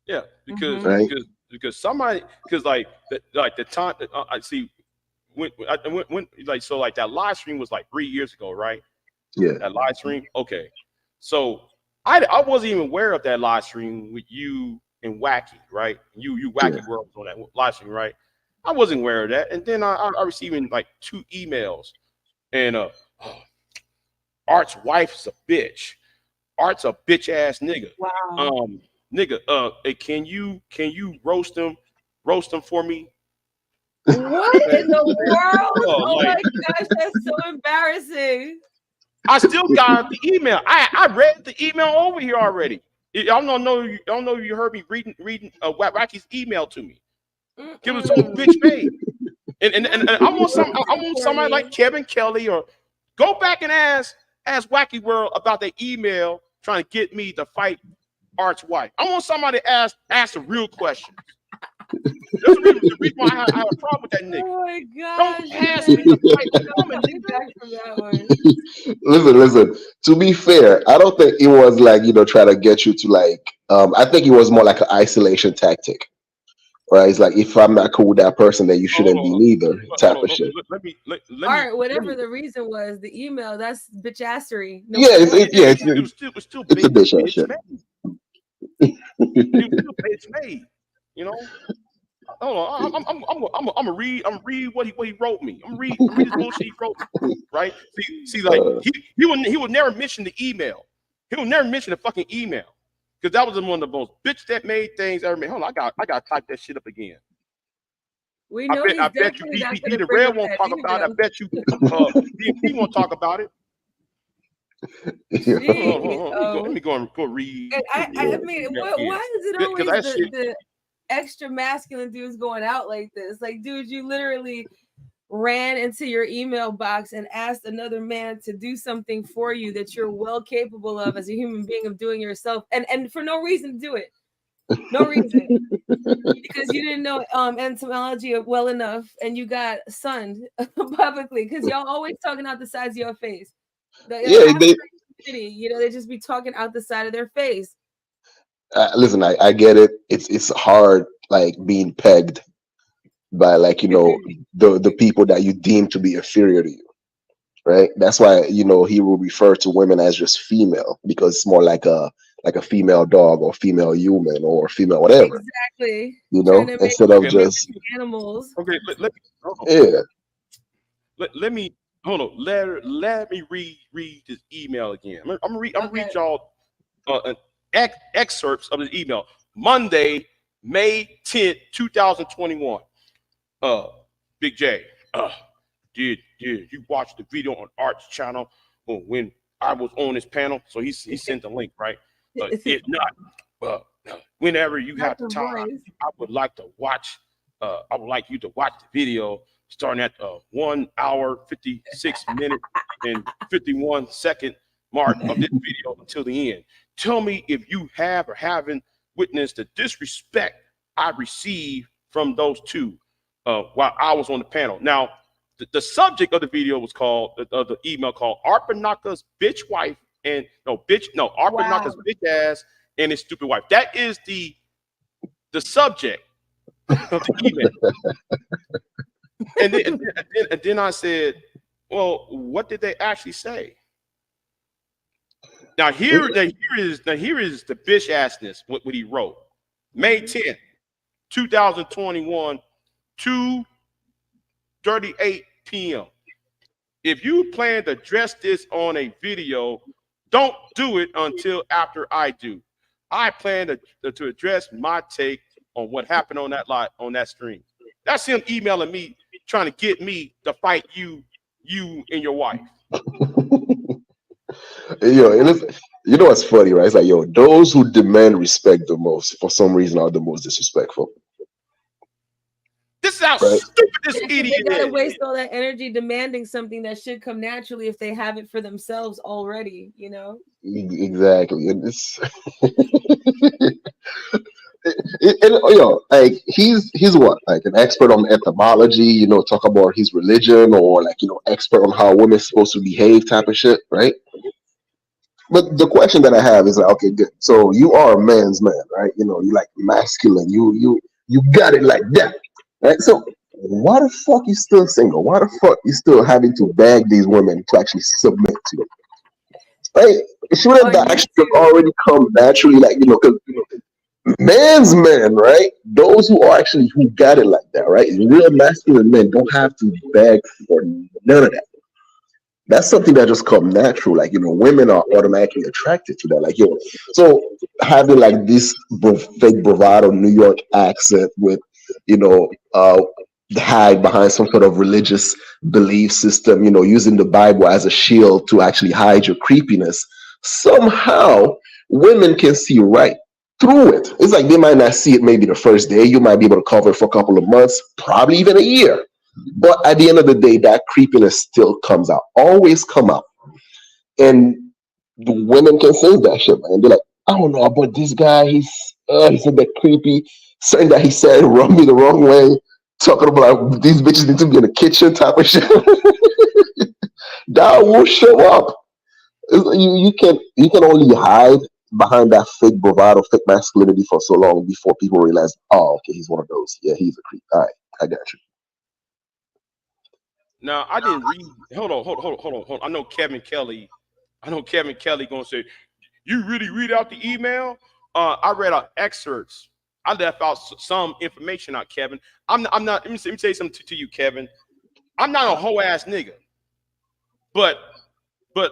Speaker 1: Yeah, because
Speaker 2: Right?
Speaker 1: because somebody like the time I see when like so like that live stream was like 3 years ago, right?
Speaker 2: Yeah.
Speaker 1: That live stream. Okay, so I wasn't even aware of that live stream with you and Wacky, right? You Wacky World was on that live stream, right? I wasn't aware of that, and then I received like 2 emails, and Art's wife's a bitch. Art's a bitch ass nigga.
Speaker 3: Wow.
Speaker 1: Nigga, hey, can you roast him for me?
Speaker 3: What in the world? Oh
Speaker 1: like,
Speaker 3: my gosh, that's so embarrassing.
Speaker 1: I still got the email. I read the email over here already. I don't know if you heard me reading Wacky's email to me. It was so bitch made. And I want somebody like Kevin Kelly, or go back and ask Wacky World about the email trying to get me to fight Art's wife. I want somebody to ask the real questions. That's the reason why I have a problem with that nigga.
Speaker 3: Oh my God!
Speaker 1: Don't ask me to fight
Speaker 2: Listen. To be fair, I don't think it was like try to get you to like. I think it was more like an isolation tactic, right? It's like if I'm not cool with that person, then you shouldn't be neither. Type of shit.
Speaker 1: Let me.
Speaker 3: Whatever the reason was, the email, that's bitchassery. No,
Speaker 2: It was
Speaker 1: still
Speaker 2: it's a bitch ass shit.
Speaker 1: It's made. Hold on, I'm gonna read what he wrote me. I'm read this bullshit he wrote me, right? See, like he would never mention the email. He would never mention the fucking email, because that was one of the most bitch that made things ever made. Hold on, I gotta type that shit up again.
Speaker 3: We know
Speaker 1: I bet you DP the Red won't talk about it. I bet you DP won't talk about it. Let me go read.
Speaker 3: I mean, why is it always the extra masculine dudes going out like this? Like, dude, you literally ran into your email box and asked another man to do something for you that you're well capable of as a human being of doing yourself, and for no reason to do it. No reason. Because you didn't know entomology well enough, and you got sunned publicly, because y'all always talking out the sides of your face. They just be talking out the side of their face.
Speaker 2: Listen, I get it. It's hard, like being pegged by like the people that you deem to be inferior to you, right? That's why he will refer to women as just female, because it's more like a female dog or female human or female whatever.
Speaker 3: Exactly.
Speaker 2: Instead of just
Speaker 3: animals.
Speaker 1: Okay, let me hold on. Let me read this email again. I'm gonna read y'all excerpts of this email. Monday, May 10th, 2021. Big J. Did you watch the video on Art's channel when I was on his panel? So he sent the link, right? If not, whenever you have the time, I would like to watch. I would like you to watch the video starting at 1 hour 56 minute and 51 second mark of this video until the end. Tell me if you have or haven't witnessed the disrespect I received from those two while I was on the panel. Now, the subject of the video was called the email called Art Banaka's bitch wife and Art Banaka's bitch ass and his stupid wife. That is the subject of the email. and then I said, well, what did they actually say? Now here is the bitch assness what he wrote. May 10th, 2021, 2:38 p.m. If you plan to address this on a video, don't do it until after I do. I plan to address my take on what happened on that stream. That's him emailing me, trying to get me to fight you and your wife.
Speaker 2: Listen, You know what's funny, right? It's like, yo, those who demand respect the most, for some reason, are the most disrespectful,
Speaker 1: This is how
Speaker 2: right?
Speaker 1: stupid this
Speaker 3: Because
Speaker 1: idiot
Speaker 3: they gotta
Speaker 1: is.
Speaker 3: waste all that energy demanding something that should come naturally if they have it for themselves already, you know?
Speaker 2: Exactly, and it's you know, like he's what, like an expert on etymology, you know, talk about his religion, or like, you know, expert on how women supposed to behave, type of shit, right? But the question that I have is like, okay, good. So you are a man's man, right? You know, you like masculine. You got it like that, right? So why the fuck you still single? Why the fuck you still having to beg these women to actually submit to you? Right? Shouldn't
Speaker 3: On
Speaker 2: that actually have
Speaker 3: YouTube.
Speaker 2: already come naturally? Like, you know, because man's men, right? Those who are actually who got it like that, right? Real masculine men don't have to beg for none of that. That's something that just come natural. Like, you know, women are automatically attracted to that. Like, yo, so having like this fake bravado New York accent with, you know, hide behind some sort of religious belief system, you know, using the Bible as a shield to actually hide your creepiness. Somehow, women can see right through it. It's like they might not see it maybe the first day. You might be able to cover it for a couple of months, probably even a year. But at the end of the day, that creepiness still comes out, always come out. And the women can say that shit, man. They're like, I don't know about this guy. He's a bit creepy. Something that he said rubbed me the wrong way. Talking about like, these bitches need to be in the kitchen, type of shit. That will show up. You can only hide behind that fake bravado, fake masculinity for so long before people realize, oh, okay, he's one of those. Yeah, he's a creep. All right, I got you.
Speaker 1: Now I didn't read. Hold on. I know Kevin Kelly gonna say, "You really read out the email?" I read out excerpts. I left out some information out, Kevin. I'm not. Let me say something to you, Kevin. I'm not a hoe ass nigga, but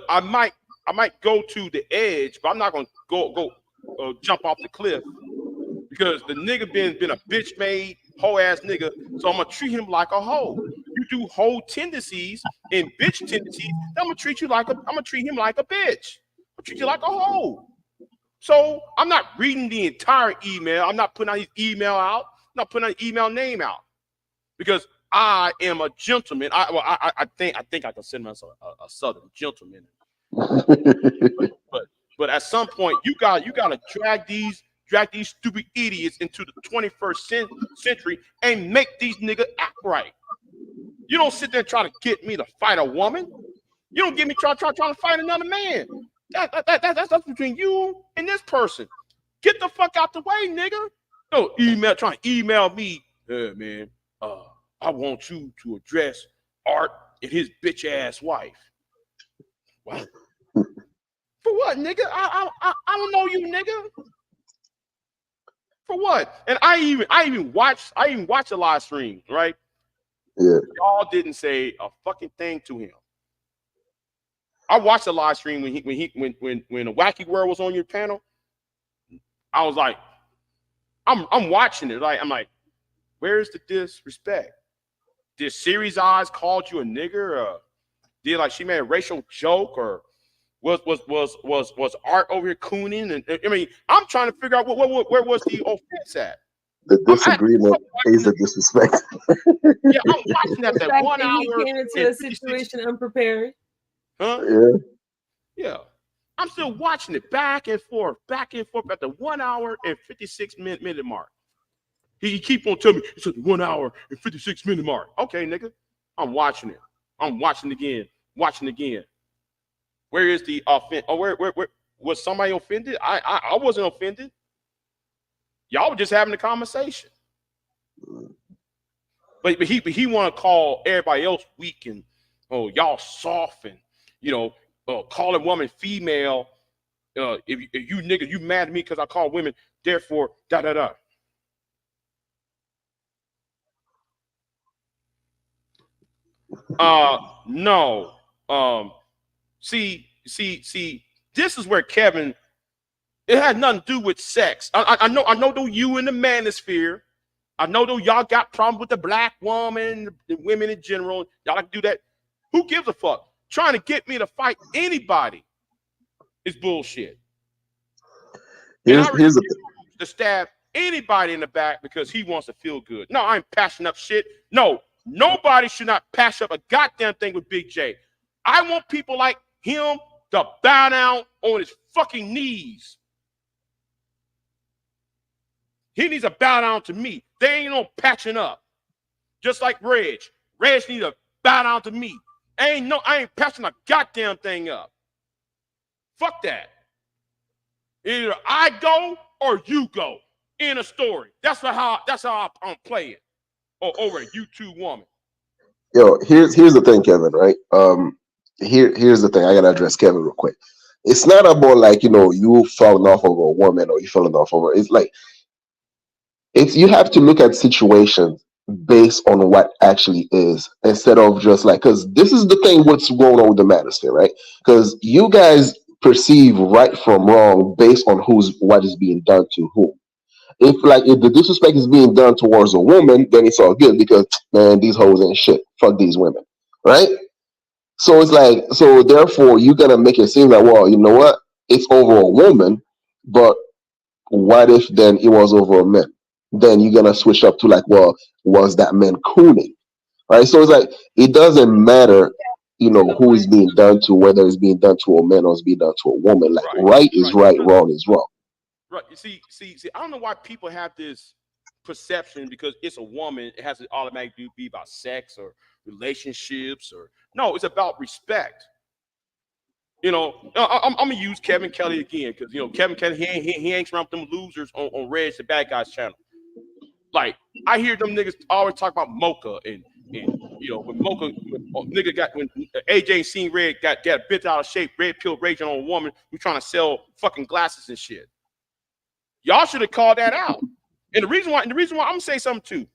Speaker 1: I might go to the edge, but I'm not gonna go jump off the cliff because the nigga been a bitch made hoe ass nigga. So I'm gonna treat him like a hoe. You do hoe tendencies and bitch tendencies. I'm gonna treat him like a bitch. I'll treat you like a hoe. So I'm not reading the entire email. I'm not putting out his email out. I'm not putting out his email name out because I am a gentleman. I think I consider myself a southern gentleman. But at some point you gotta drag these stupid idiots into the 21st century and make these niggas act right. You don't sit there and try to get me to fight a woman. You don't get me trying to fight another man. That's between you and this person. Get the fuck out the way, nigga. No, trying to email me. Hey, man, I want you to address Art and his bitch ass wife. What? For what, nigga? I don't know you, nigga. For what? And I even watched a live stream, right?
Speaker 2: Yeah.
Speaker 1: Y'all didn't say a fucking thing to him. I watched a live stream when the Wacky World was on your panel. I was like, I'm watching it. Like, I'm like, where's the disrespect? Did Series Eyes called you a nigger? Or did like she made a racial joke? Or was Art over here cooning? And I mean, I'm trying to figure out where was the offense at?
Speaker 2: The disagreement is the disrespect.
Speaker 1: Yeah, I'm watching that
Speaker 3: The fact
Speaker 1: 1
Speaker 3: that he
Speaker 1: hour
Speaker 3: came into
Speaker 1: and
Speaker 3: a
Speaker 1: 56.
Speaker 3: situation unprepared.
Speaker 1: Huh?
Speaker 2: Yeah.
Speaker 1: Yeah. I'm still watching it back and forth at the 1 hour and 56-minute mark. He keep on telling me it's at the 1 hour and 56-minute mark. Okay, nigga. I'm watching it. I'm watching again. Where is the offense? Oh, where was somebody offended? I wasn't offended. Y'all were just having a conversation. But he want to call everybody else weak and y'all soft and calling woman female. If you niggas, you mad at me because I call women, therefore da da da. No. See. This is where Kevin. It had nothing to do with sex. I know though you in the manosphere. I know though y'all got problems with the black woman, the women in general. Y'all like to do that. Who gives a fuck? Trying to get me to fight anybody. is bullshit. And I
Speaker 2: Here's
Speaker 1: refuse
Speaker 2: the thing.
Speaker 1: to stab anybody in the back because he wants to feel good. No, I ain't passing up shit. No, nobody should not pass up a goddamn thing with Big J. I want people like him to bow down on his fucking knees. He needs to bow down to me. They ain't no patching up. Just like Reg. Reg needs to bow down to me. I ain't patching a goddamn thing up. Fuck that. Either I go or you go. In a story. That's how I'm playing. Or over a YouTube woman.
Speaker 2: Yo, here's the thing, Kevin, right? Here's the thing. I gotta address Kevin real quick. It's not about like, you falling off of a woman or you falling off of her. It's like you have to look at situations based on what actually is instead of just like, because this is the thing what's going on with the manosphere, right? Because you guys perceive right from wrong based on what is being done to whom. If the disrespect is being done towards a woman, then it's all good because, man, these hoes ain't shit. Fuck these women, right? So it's like, so therefore you're gonna make it seem like, well, you know what? It's over a woman, but what if then it was over a man? Then you're gonna switch up to like, well, was that man cooning? Right? So it's like it doesn't matter, who is being done to, whether it's being done to a man or it's being done to a woman. Like right is right, wrong is wrong.
Speaker 1: Right. You see, I don't know why people have this perception because it's a woman, it has to automatically be about sex or relationships or no, it's about respect. I'm gonna use Kevin Kelly again because Kevin Kelly he hangs around them losers on Reg the Bad Guys channel. Like I hear them niggas always talk about Mocha and when Mocha when AJ seen Red got bent out of shape, red pill raging on a woman who's trying to sell fucking glasses and shit. Y'all should have called that out. And the reason why I'm gonna say something too.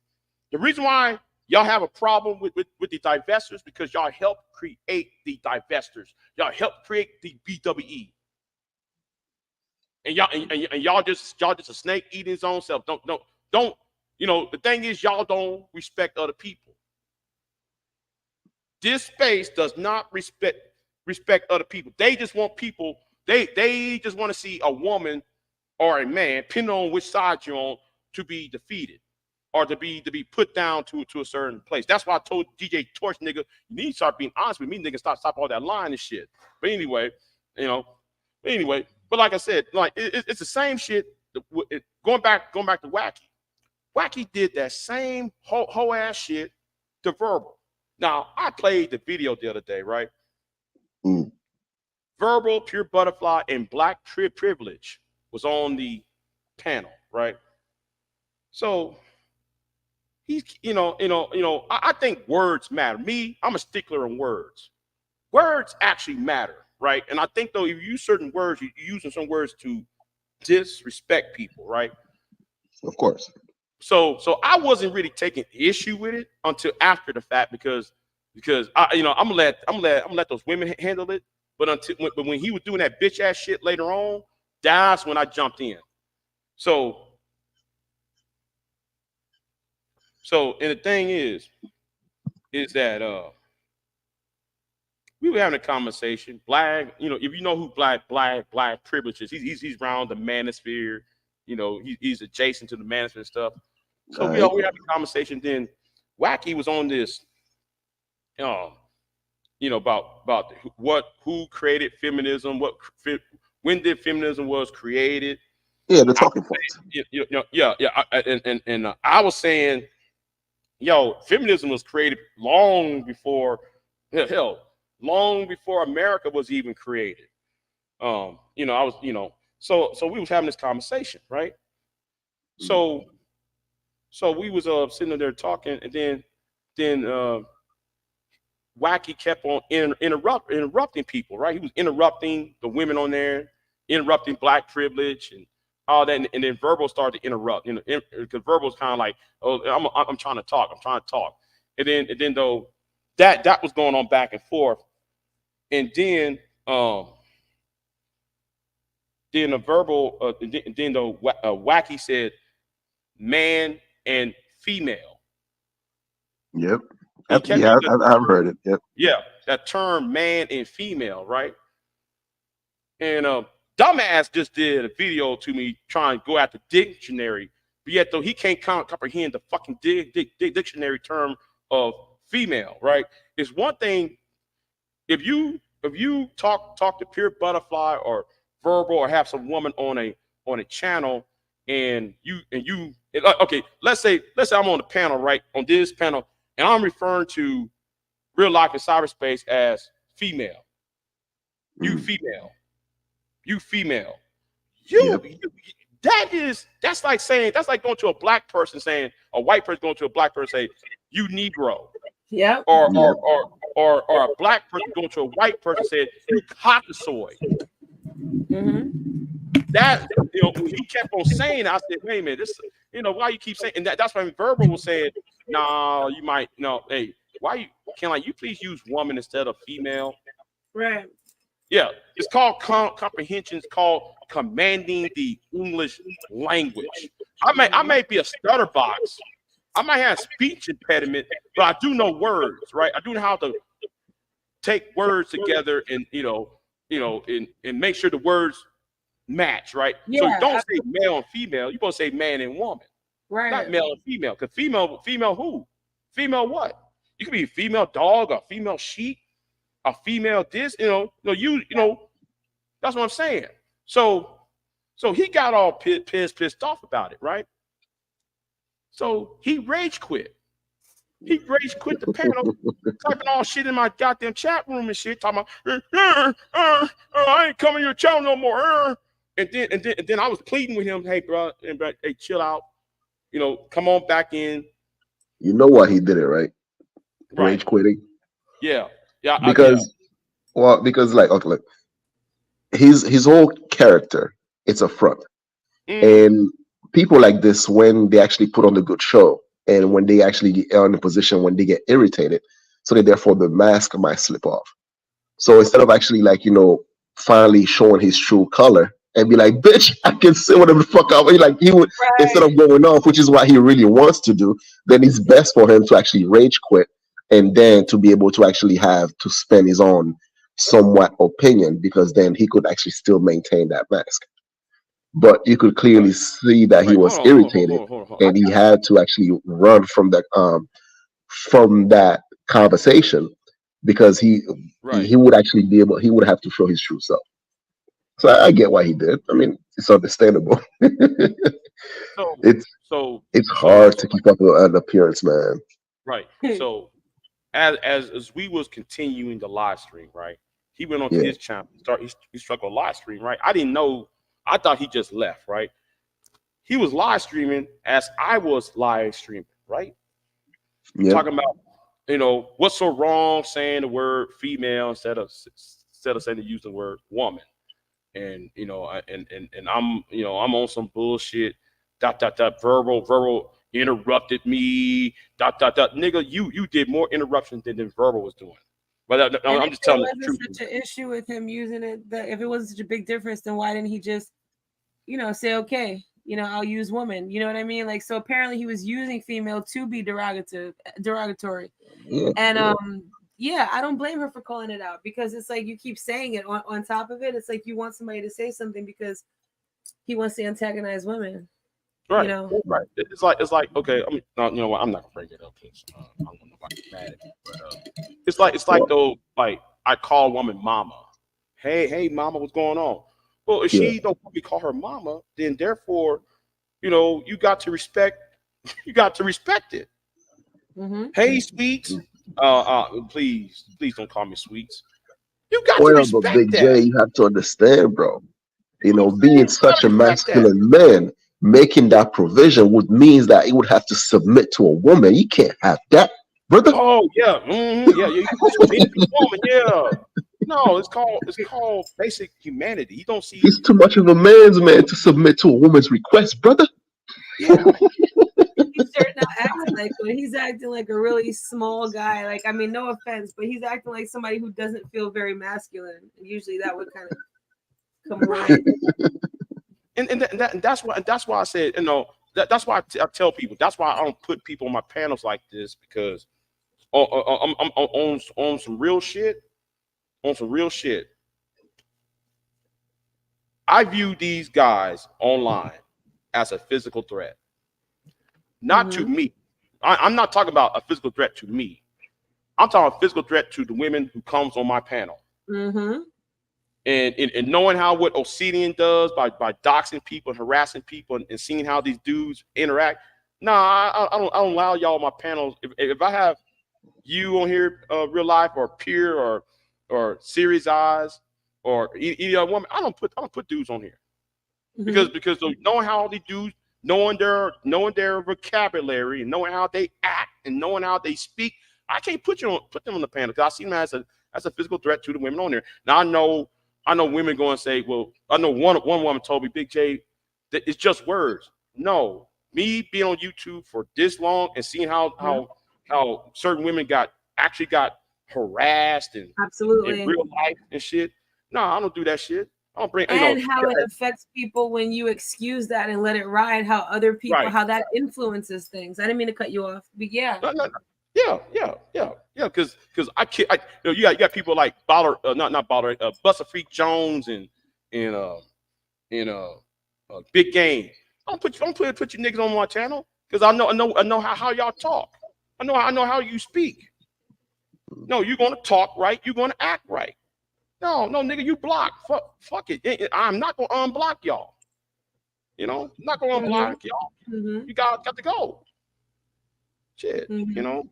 Speaker 1: The reason why y'all have a problem with the divestors because y'all helped create the divestors. Y'all helped create the BWE. And y'all just a snake eating his own self. Don't the thing is y'all don't respect other people. This space does not respect other people. They just want people, they just want to see a woman or a man, depending on which side you're on, to be defeated or to be put down to a certain place. That's why I told DJ Torch, nigga, you need to start being honest with me, nigga. Stop all that lying and shit. But anyway, but like I said, like it's the same shit. Going back to Wacky. Wacky did that same whole ass shit to Verbal. Now I played the video the other day, right? Verbal, Pure Butterfly, and Black Privilege was on the panel, right? So he's, I think words matter. Me, I'm a stickler on words. Words actually matter, right? And I think though, if you use certain words, you're using some words to disrespect people, right?
Speaker 2: Of course. So
Speaker 1: I wasn't really taking issue with it until after the fact because I'm gonna let those women handle it. But when he was doing that bitch ass shit later on, that's when I jumped in. So and the thing is that we were having a conversation. Black, if you know who Black Privilege is, he's around the manosphere. He's adjacent to the manosphere and stuff. So we having a conversation. Then Wacky was on this, about who created feminism, when did feminism was created.
Speaker 2: Yeah, the talking points.
Speaker 1: I was saying, feminism was created long before America was even created. I was, so we was having this conversation, right? So we was sitting there talking, and then Wacky kept on interrupting people, right? He was interrupting the women on there, interrupting Black Privilege and all that, and then Verbal started to interrupt, because Verbal's kind of like, oh, I'm trying to talk, and then though that was going on back and forth, and then the Verbal, then the Wacky said man and female.
Speaker 2: Yep. Yeah, I've heard it. Yep.
Speaker 1: Yeah, that term man and female, right? And dumbass just did a video to me trying to go at the dictionary, but yet though he can't comprehend the fucking dictionary term of female, right? It's one thing if you talk to Pure Butterfly or Verbal or have some woman on a channel and okay, let's say I'm on the panel, right? On this panel, and I'm referring to real life in cyberspace as female. You female. You female. You,
Speaker 2: Yep.
Speaker 1: that's like going to a black person saying, a white person going to a black person say, you Negro.
Speaker 3: Yep.
Speaker 1: Or
Speaker 2: Yep.
Speaker 1: or a black person going to a white person said, you Caucasoid. That he kept on saying, I said, wait a minute, this why you keep saying, and that's why Verbal was saying, no, you might hey, why you please use woman instead of female?
Speaker 3: Right.
Speaker 1: Yeah, it's called comprehension. It's called commanding the English language. I may be a stutterbox. I might have a speech impediment, but I do know words, right? I do know how to take words together and and make sure the words match, right?
Speaker 3: Yeah,
Speaker 1: so you don't say male and female. You both say man and woman,
Speaker 3: right?
Speaker 1: Not male and female. Because female who? Female what? You could be a female dog, a female sheep, a female this. That's what I'm saying. So he got all pissed off about it, right? So he rage quit. He rage quit the panel, typing all shit in my goddamn chat room and shit, talking about, I ain't coming to your channel no more. And then I was pleading with him, hey, bro, hey, chill out. Come on back in.
Speaker 2: You know why he did it, right?
Speaker 1: Right.
Speaker 2: Rage quitting.
Speaker 1: Yeah.
Speaker 2: Because like, okay, look, his whole character, it's a front. And people like this, when they actually put on the good show and when they actually are in a position when they get irritated, so that therefore the mask might slip off. So instead of actually finally showing his true color and be like, bitch, I can say whatever the fuck I want. Like he would, instead of going off, which is what he really wants to do, then it's best for him to actually rage quit and then to be able to actually have to spend his own somewhat opinion, because then he could actually still maintain that mask. But you could clearly see that he was irritated and he had to actually run from that conversation, because he would actually he would have to show his true self. So I get why he did. I mean, it's understandable. It's hard to keep up with an appearance, man.
Speaker 1: Right. So as we was continuing the live stream, right? He went on to his channel. He struck a live stream, right? I didn't know. I thought he just left, right? He was live streaming as I was live streaming, right?
Speaker 2: Yep.
Speaker 1: Talking about, what's so wrong saying the word female instead of saying to use the word woman. And and I'm on some bullshit. ... Verbal interrupted me. ... Nigga, you did more interruptions than Verbal was doing. But I'm just telling the truth.
Speaker 3: Such an issue with him using it. If it wasn't such a big difference, then why didn't he just, say okay? I'll use woman. You know what I mean? Like, so apparently he was using female to be derogatory. And I don't blame her for calling it out, because it's like you keep saying it on top of it. It's like you want somebody to say something because he wants to antagonize women.
Speaker 1: Right. Right. It's like okay. I mean, no, you know what? I'm not gonna bring it up because I don't want nobody mad at me. But it's like though, like I call a woman mama. Hey, mama, what's going on? Well, if she don't want me to call her mama, then therefore, you got to respect. You got to respect it. Hey, sweets. Please don't call me sweets. You got to respect
Speaker 2: but Big
Speaker 1: that.
Speaker 2: J, you have to understand, bro. Being such a masculine man, making that provision would means that he would have to submit to a woman. You can't have that, brother.
Speaker 1: Oh yeah, yeah. You submit to a woman, yeah. No, it's called basic humanity. You don't see.
Speaker 2: He's too much of a man's man to submit to a woman's request, brother.
Speaker 1: Yeah.
Speaker 3: He's not acting like one. He's acting like a really small guy. Like, I mean, no offense, but he's acting like somebody who doesn't feel very masculine. And usually that would kind of come right.
Speaker 1: And that's why I said, that's why I tell people. That's why I don't put people on my panels like this, because I'm on some real shit. On some real shit. I view these guys online as a physical threat, not to me. I'm not talking about a physical threat to me. I'm talking about a physical threat to the women who comes on my panel. And knowing how what Obsidian does by doxing people and harassing people and seeing how these dudes interact. Nah, I don't allow y'all on my panels. If I have you on here, real life or peer or series eyes or either woman, I don't put dudes on here because knowing how all these dudes, knowing their vocabulary and knowing how they act and knowing how they speak, I can't put them on the panel because I see them as a physical threat to the women on there. Now I know women going to say, well, I know one woman told me, Big J, that it's just words. No, me being on YouTube for this long and seeing how certain women actually got harassed and
Speaker 3: absolutely
Speaker 1: in real life and shit. No, I don't do that shit. I don't bring
Speaker 3: and how it affects people when you excuse that and let it ride. How other people, how that influences things. I didn't mean to cut you off, but yeah.
Speaker 1: Yeah. Because you got people like Buster Freak Jones and Big Game. I don't put you niggas on my channel because I know how y'all talk. I know how you speak. No, you're gonna talk right. You're gonna act right. No, nigga, you block. Fuck it. I'm not gonna unblock y'all. I'm not gonna unblock y'all. You got to go. Shit. A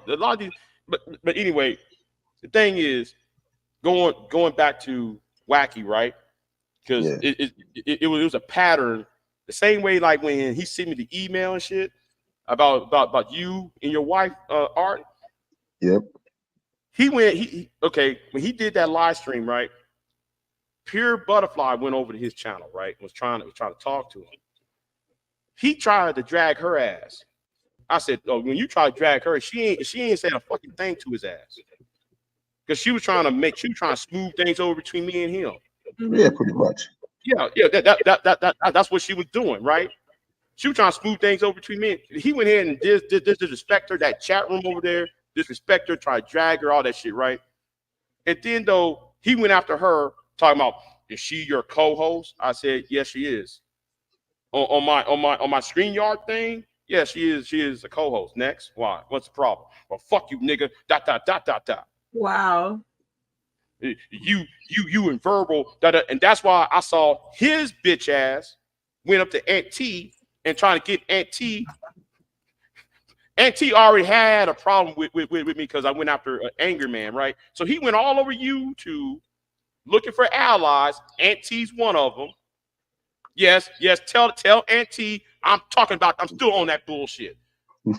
Speaker 1: lot of these. But anyway, the thing is, going back to Wacky, right? Because it was a pattern. The same way, like when he sent me the email and shit about you and your wife, Art.
Speaker 2: Yep.
Speaker 1: When he did that live stream, right? Pure Butterfly went over to his channel, right? Was trying to talk to him. He tried to drag her ass. I said, "Oh, when you try to drag her, she ain't saying a fucking thing to his ass, because she was trying to smooth things over between me and him."
Speaker 2: Yeah, pretty much.
Speaker 1: Yeah. That's what she was doing, right? She was trying to smooth things over between me. He went ahead and disrespect her, that chat room over there, disrespect her, try to drag her, all that shit, right? And then though he went after her, talking about, is she your co-host? I said, yes, she is. On my StreamYard thing, yeah, she is a co-host. Next, why? What's the problem? Well, fuck you, nigga. ...
Speaker 3: Wow.
Speaker 1: You and verbal, and that's why I saw his bitch ass went up to Aunt T and trying to get Aunt T. Aunt T already had a problem with me because I went after an anger man, right? So he went all over YouTube looking for allies. Aunt T's one of them. Yes. Tell Aunt T I'm still on that bullshit. He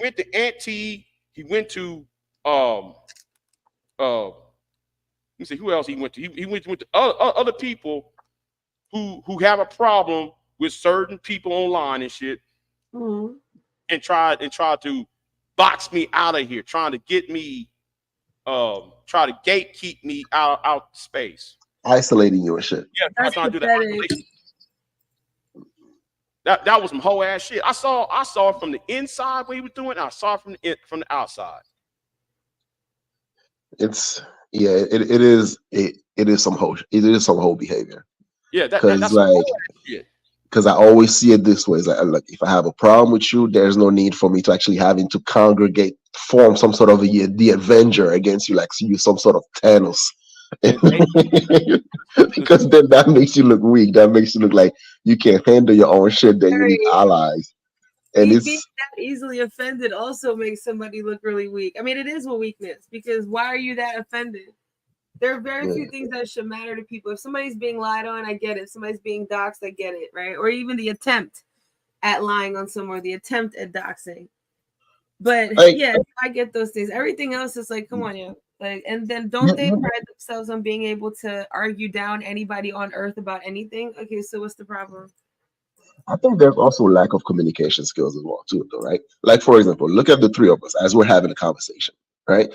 Speaker 1: went to Aunt T. He went to let me see who else he went to. He went to other people who have a problem with certain people online and shit, and tried to box me out of here, trying to get me, try to gatekeep me out space,
Speaker 2: isolating you and shit.
Speaker 1: Yeah, that's trying to do that. That was some whole ass shit. I saw it from the inside what he was doing. And I saw it from the outside.
Speaker 2: It is some whole behavior.
Speaker 1: Yeah, that's like,
Speaker 2: because I always see it this way: is like, look, if I have a problem with you, there's no need for me to actually having to congregate, form some sort of the Avenger against you, like you some sort of Thanos. Because then that makes you look weak. That makes you look like you can't handle your own shit. Then you need allies. And
Speaker 3: being that easily offended also makes somebody look really weak. I mean, it is a weakness, because why are you that offended? There are very few things that should matter to people. If somebody's being lied on, I get it. If somebody's being doxxed, I get it, right? Or even the attempt at lying on someone, the attempt at doxing. But yeah, I get those things. Everything else is like, come on, yeah. Like, and then don't they pride themselves on being able to argue down anybody on earth about anything? Okay, so what's the problem?
Speaker 2: I think there's also a lack of communication skills as well, too, though, right? Like, for example, look at the three of us as we're having a conversation, right?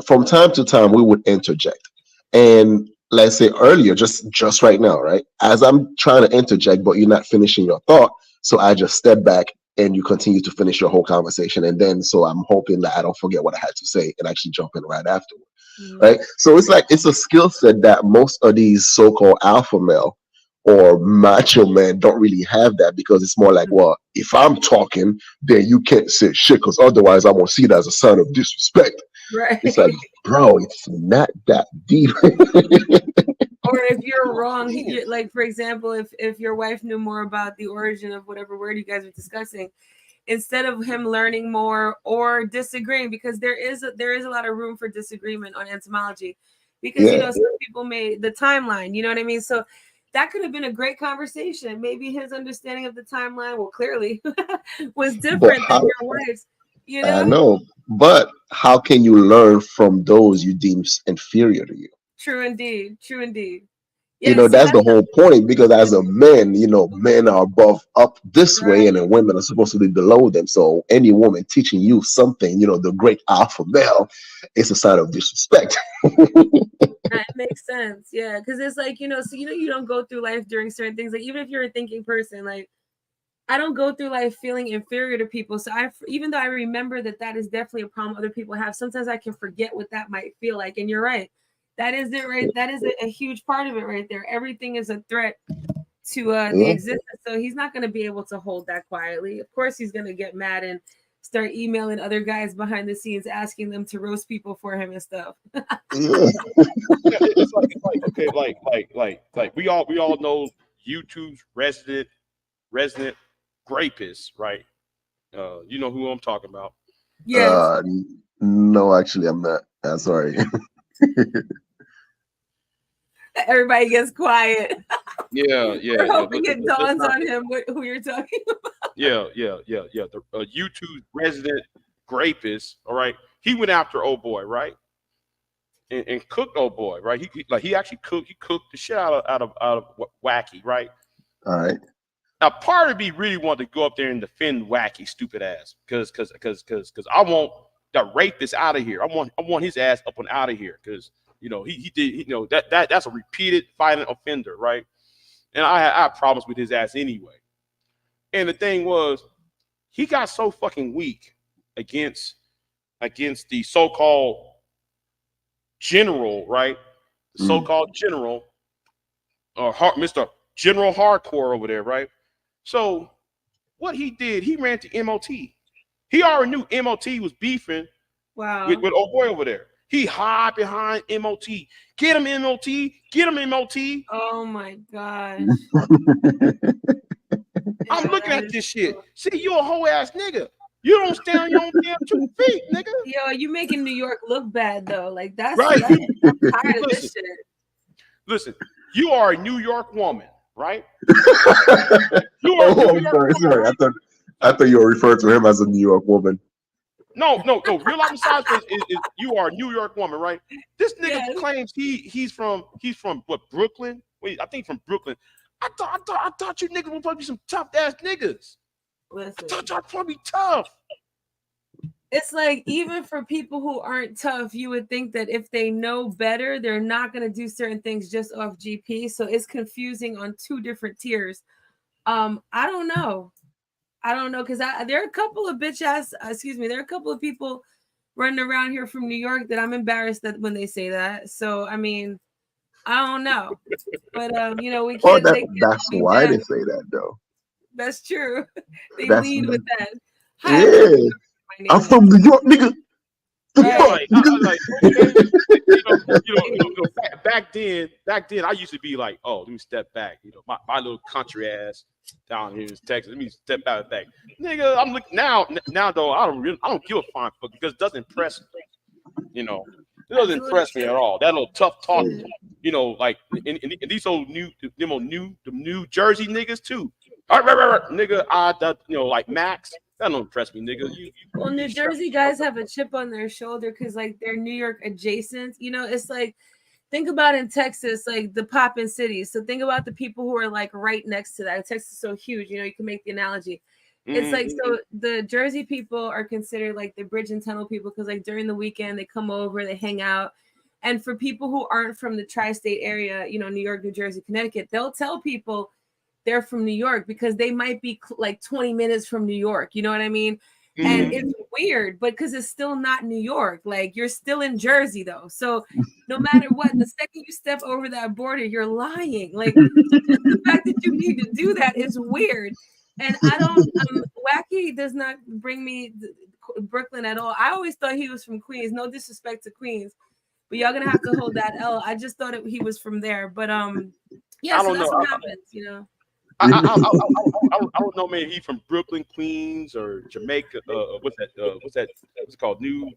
Speaker 2: From time to time, we would interject. And let's say earlier, just right now, right? As I'm trying to interject, but you're not finishing your thought, so I just step back and you continue to finish your whole conversation. And then, so I'm hoping that I don't forget what I had to say and actually jump in right afterward. right? So it's like it's a skill set that most of these so-called alpha male or macho men don't really have that, because it's more like, well, if I'm talking, then you can't say shit, because otherwise I'm gonna see it as a sign of disrespect.
Speaker 3: Right.
Speaker 2: It's like, bro, it's not that deep.
Speaker 3: Or if you're wrong, like for example, if your wife knew more about the origin of whatever word you guys were discussing, instead of him learning more or disagreeing, because there is a lot of room for disagreement on entomology, because
Speaker 2: Yeah.
Speaker 3: some people made the timeline, you know what I mean? So that could have been a great conversation. Maybe his understanding of the timeline, well, clearly was
Speaker 2: But
Speaker 3: different than
Speaker 2: how,
Speaker 3: your wife's,
Speaker 2: I know, but how can you learn from those you deem inferior to you?
Speaker 3: True indeed. True indeed.
Speaker 2: You
Speaker 3: Yeah,
Speaker 2: know,
Speaker 3: see
Speaker 2: that's
Speaker 3: that's
Speaker 2: the whole point, because as a man, you know, men are above up this way, and then women are supposed to be below them. So any woman teaching you something, you know, the great alpha male, it's a sign of disrespect.
Speaker 3: that makes sense. Yeah, because it's like, so you don't go through life during certain things. Like even if you're a thinking person, like I don't go through life feeling inferior to people. So even though I remember that is definitely a problem other people have, sometimes I can forget what that might feel like. And you're right. That is it, right? That is a huge part of it right there. Everything is a threat to the existence. So he's not going to be able to hold that quietly. Of course, he's going to get mad and start emailing other guys behind the scenes, asking them to roast people for him and stuff.
Speaker 2: Yeah.
Speaker 1: It's like okay, like we all know YouTube's resident rapist, right? You know who I'm talking about.
Speaker 3: Yes.
Speaker 2: No, actually, I'm not. Sorry.
Speaker 3: Everybody gets quiet.
Speaker 1: Yeah,
Speaker 3: We're
Speaker 1: yeah.
Speaker 3: hoping it
Speaker 1: Let's
Speaker 3: dawns
Speaker 1: not.
Speaker 3: on him who you're talking about.
Speaker 1: Yeah. The YouTube resident rapist. All right, he went after old boy, right, and cooked old boy, right. He actually cooked. He cooked the shit out of Wacky, right.
Speaker 2: All right.
Speaker 1: Now, part of me really wanted to go up there and defend Wacky stupid ass, because I want that rapist out of here. I want his ass up and out of here, because he did, that's a repeated violent offender, right. And I had problems with his ass anyway. And the thing was, he got so fucking weak against the so-called general, right? The so-called general, or Mr. General Hardcore over there, right? So what he did, he ran to MOT. He already knew MOT was beefing with old boy over there. He hid behind MOT. Get him, MOT. Get him, MOT.
Speaker 3: Oh my gosh.
Speaker 1: I'm looking at this shit. See, you a whole ass nigga. You don't stand on your own damn 2 feet, nigga.
Speaker 3: Yo, you making New York look bad though. Like that's
Speaker 1: right.
Speaker 3: I'm tired of this shit.
Speaker 1: Listen, you are a New York woman, right?
Speaker 2: You are sorry. I thought you were referring to him as a New York woman.
Speaker 1: No. Real life besides is you are a New York woman, right? This nigga claims he's from what, Brooklyn? Wait, I think from Brooklyn. I thought you niggas were supposed to be some tough ass niggas.
Speaker 3: Listen,
Speaker 1: I thought y'all supposed to be tough.
Speaker 3: It's like, even for people who aren't tough, you would think that if they know better, they're not going to do certain things just off GP. So it's confusing on two different tiers. I don't know because there are a couple of there are a couple of people running around here from New York that I'm embarrassed that when they say that. So I mean, I don't know, but we can't.
Speaker 2: That's why they say that though.
Speaker 3: That's true. They lead with that. Hi,
Speaker 2: yeah, I'm from New York, nigga.
Speaker 1: Right. Back then, I used to be like, oh, let me step back. My little country ass down here in Texas. Let me step back. Nigga, I'm looking now though. I don't give a fine fuck, because it doesn't impress me. It doesn't impress me at all. That little tough talk, like and these old New Jersey niggas too. Nigga, like Max. That don't impress me, nigga.
Speaker 3: Well, New Jersey guys have a chip on their shoulder because, like, they're New York adjacent. It's like, think about in Texas, like the poppin' cities. So think about the people who are like right next to that. Texas is so huge, you can make the analogy. It's like, so the Jersey people are considered like the bridge and tunnel people because, like, during the weekend they come over, they hang out. And for people who aren't from the tri-state area, New York, New Jersey, Connecticut, they'll tell people they're from New York because they might be like 20 minutes from New York. You know what I mean? And it's weird, but because it's still not New York, like you're still in Jersey though. So no matter what, the second you step over that border, you're lying. Like just the fact that you need to do that is weird. And I don't, Wacky does not bring me Brooklyn at all. I always thought he was from Queens. No disrespect to Queens, but y'all gonna have to hold that L. I just thought he was from there. But yeah, so that's what happens, you know.
Speaker 1: I don't know, man. He from Brooklyn, Queens, or Jamaica. What's that? What's it called? New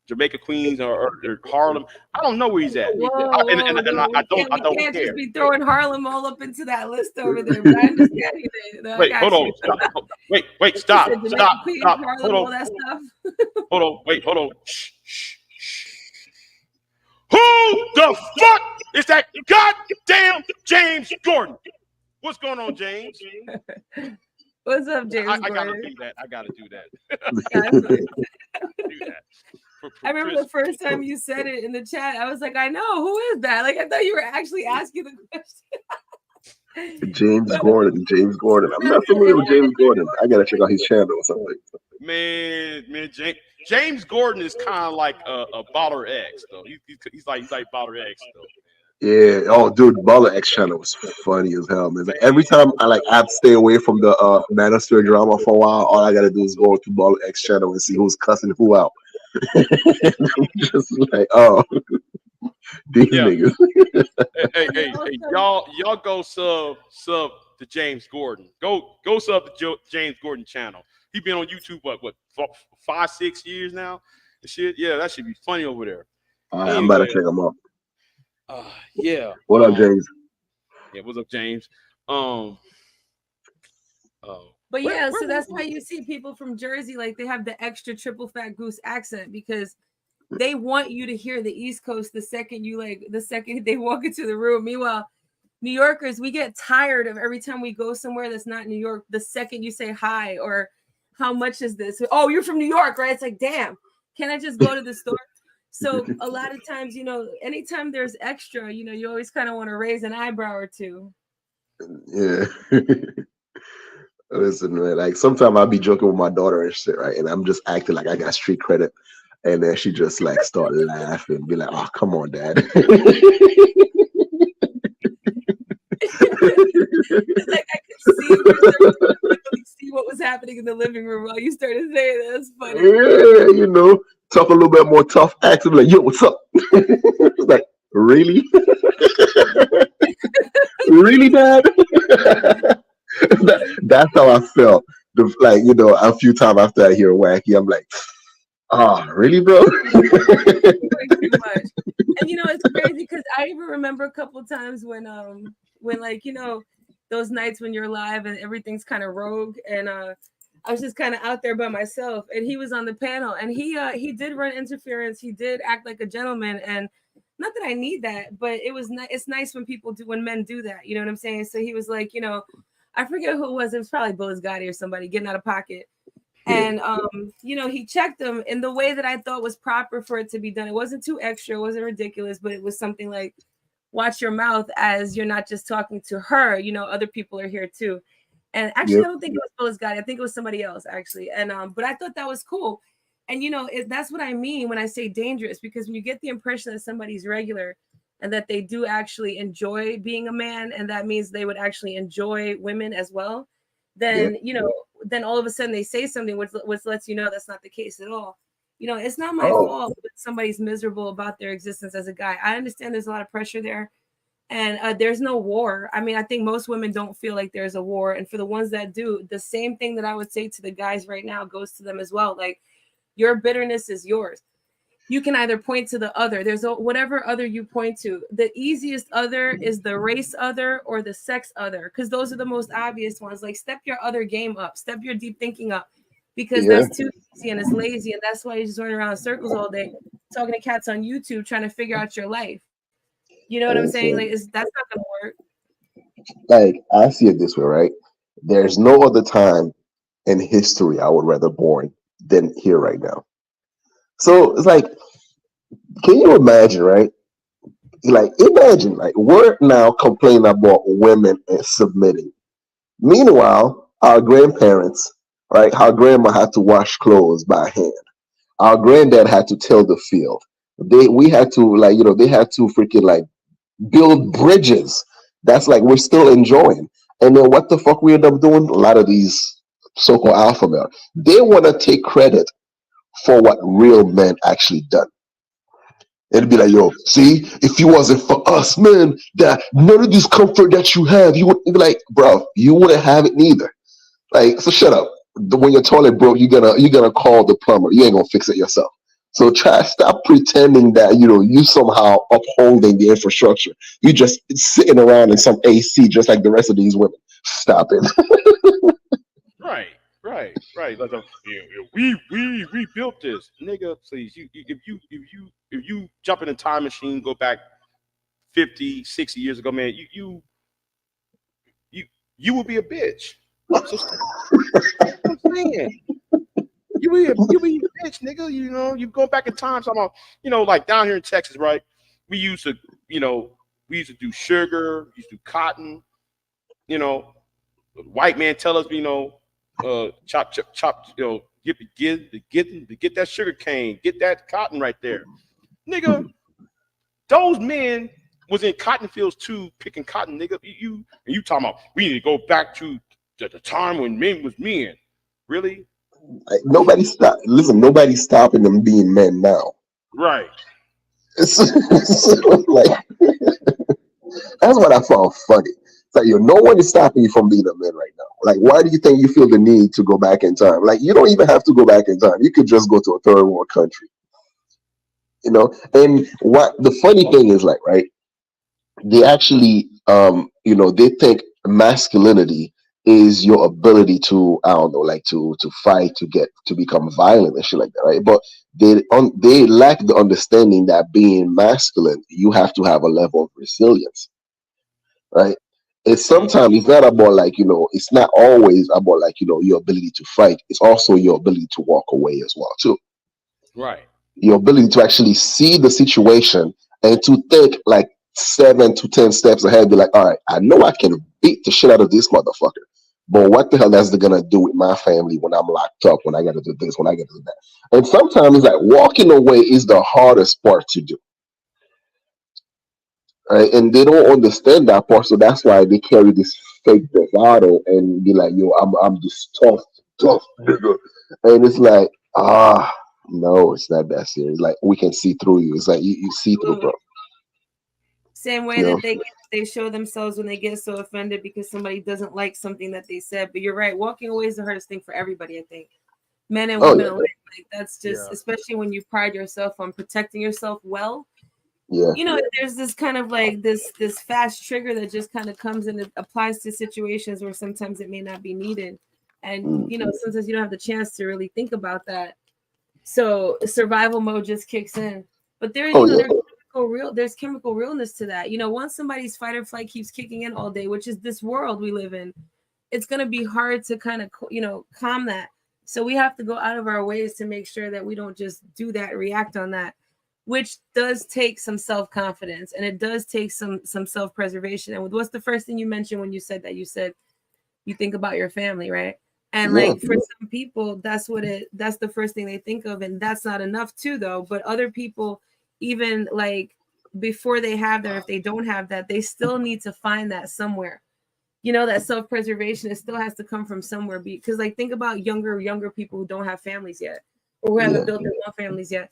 Speaker 1: Jamaica, Queens, or Harlem. I don't know where he's at. I don't
Speaker 3: can't
Speaker 1: care.
Speaker 3: Just be throwing Harlem all up into that list over there. But I understand you.
Speaker 1: Wait, hold on. Wait, stop.
Speaker 3: Queens, Harlem,
Speaker 1: Hold
Speaker 3: all
Speaker 1: on.
Speaker 3: that stuff.
Speaker 1: Hold on. Shh. Who the fuck is that goddamn James Gordon? What's going on, James?
Speaker 3: What's up, James?
Speaker 1: I gotta do that. I gotta do that.
Speaker 3: I remember the first time you said it in the chat. I was like, I know, who is that? Like, I thought you were actually asking the question.
Speaker 2: James Gordon. I'm not familiar with James Gordon. I gotta check out his channel or something.
Speaker 1: Man, James Gordon is kind of like a Baller X though. He's like Baller X though.
Speaker 2: Yeah. Oh, dude, Baller X channel was funny as hell, man. Like every time I stay away from the Manosphere drama for a while, all I gotta do is go to Baller X channel and see who's cussing who out. I'm just like, oh, these niggas.
Speaker 1: hey, y'all go sub to James Gordon. Go sub to James Gordon channel. He been on YouTube what 5-6 years now. And shit, yeah, that should be funny over there.
Speaker 2: Anyway, I'm about to check him out.
Speaker 1: Yeah.
Speaker 2: What up, James?
Speaker 1: Yeah, what's up, James?
Speaker 3: But yeah, so that's why you see people from Jersey, like they have the extra triple fat goose accent because they want you to hear the East Coast the second they walk into the room. Meanwhile, New Yorkers, we get tired of every time we go somewhere that's not New York, the second you say hi or how much is this? Oh, you're from New York, right? It's like, damn, can I just go to the store? So a lot of times, you know, anytime there's extra, you know, you always kind of want to raise an eyebrow or two.
Speaker 2: Yeah. Listen, man, like sometimes I'll be joking with my daughter and shit, right? And I'm just acting like I got street credit. And then she just like start laughing, be like, oh, come on, Dad.
Speaker 3: Like I could see what was happening in the living room while you started saying that. That's funny.
Speaker 2: Yeah, you know, talk a little bit more tough accent, like, yo, what's up? It's like, really? Really, Dad? That's how I felt. Like, you know, a few times after I hear Wacky, I'm like, really, bro?
Speaker 3: Too much. And you know, it's crazy because I even remember a couple of times when like, you know, those nights when you're live and everything's kind of rogue, and I was just kind of out there by myself, and he was on the panel, and he did run interference. He did act like a gentleman, and not that I need that, but it's nice when men do that. You know what I'm saying? So he was like, you know, I forget who it was. It was probably Bullis Gotti or somebody getting out of pocket. And, you know, he checked them in the way that I thought was proper for it to be done. It wasn't too extra. It wasn't ridiculous, but it was something like, watch your mouth as you're not just talking to her. You know, other people are here too. And actually, I don't think it was Bullis Gotti. I think it was somebody else actually. And, but I thought that was cool. And, you know, that's what I mean when I say dangerous, because when you get the impression that somebody's regular and that they do actually enjoy being a man, and that means they would actually enjoy women as well, then, you know, then all of a sudden they say something which lets you know that's not the case at all. You know, it's not my fault that somebody's miserable about their existence as a guy. I understand there's a lot of pressure there, and there's no war. I mean, I think most women don't feel like there's a war. And for the ones that do, the same thing that I would say to the guys right now goes to them as well. Like, your bitterness is yours. You can either point to the other. There's whatever other you point to. The easiest other is the race other or the sex other, because those are the most obvious ones. Like, step your other game up, step your deep thinking up, because that's too easy and it's lazy, and that's why you're just running around in circles all day, talking to cats on YouTube, trying to figure out your life. You know what I'm saying? Like, that's not gonna work.
Speaker 2: Like, I see it this way, right? There's no other time in history I would rather born than here right now. So it's like, can you imagine, right? Like, imagine, like, we're now complaining about women and submitting. Meanwhile, our grandparents right? Our grandma had to wash clothes by hand. Our granddad had to till the field. We had to like, they had to freaking like build bridges. That's like we're still enjoying. And then what the fuck we end up doing? A lot of these so-called alpha male, they want to take credit for what real men actually done. It'd be like, yo, see, if you wasn't for us, man, that none of this comfort that you have, you would be like, bro, you wouldn't have it neither. Like, so shut up. When your toilet broke, you're gonna call the plumber. You ain't gonna fix it yourself. So stop pretending that you somehow upholding the infrastructure. You just sitting around in some AC just like the rest of these women. Stop it.
Speaker 1: Right, right. Like, we built this, nigga. Please, if you jump in a time machine, go back 50, 60 years ago, man, you would be a bitch. So I'm saying, you be a bitch, nigga. You go back in time. So like down here in Texas, right? We used to do sugar, we used to do cotton. The white man tell us, chop, get that sugar cane, get that cotton right there, nigga. Those men was in cotton fields too, picking cotton, nigga. You talking about we need to go back to the time when men was men, really?
Speaker 2: Like, nobody's stopping them being men now.
Speaker 1: Right.
Speaker 2: It's like that's what I found funny. It's like no one is stopping you from being a man right now. Like, why do you think you feel the need to go back in time? Like, you don't even have to go back in time. You could just go to a third world country. And what the funny thing is, like, right? They actually, they think masculinity is your ability to, I don't know, like to fight, to become violent and shit like that, right? But they lack the understanding that being masculine, you have to have a level of resilience, right? It's not about like, it's not always about like, your ability to fight. It's also your ability to walk away as well too.
Speaker 1: Right.
Speaker 2: Your ability to actually see the situation and to think like 7 to 10 steps ahead. Be like, all right, I know I can beat the shit out of this motherfucker, but what the hell that's gonna do with my family when I'm locked up? When I gotta do this? When I gotta do that? And sometimes like walking away is the hardest part to do. Right? And they don't understand that part, so that's why they carry this fake bravado and be like, "Yo, I'm this tough nigga," and it's like, no, it's not that serious. Like we can see through you. It's like you see through, bro.
Speaker 3: Same way that they show themselves when they get so offended because somebody doesn't like something that they said. But you're right, walking away is the hardest thing for everybody. I think men and women alike. Like that's just especially when you pride yourself on protecting yourself well.
Speaker 2: Yeah.
Speaker 3: There's this kind of like this fast trigger that just kind of comes and it applies to situations where sometimes it may not be needed. And sometimes you don't have the chance to really think about that. So survival mode just kicks in. But there's chemical realness to that. Once somebody's fight or flight keeps kicking in all day, which is this world we live in, it's going to be hard to kind of, calm that. So we have to go out of our ways to make sure that we don't just do that, react on that, which does take some self-confidence and it does take some self-preservation. And what's the first thing you mentioned when you said that? You said you think about your family, right? And like for some people, that's the first thing they think of. And that's not enough too, though. But other people, even like before they have that, if they don't have that, they still need to find that somewhere. That self-preservation, it still has to come from somewhere. Because like think about younger people who don't have families yet or who haven't built their own families yet.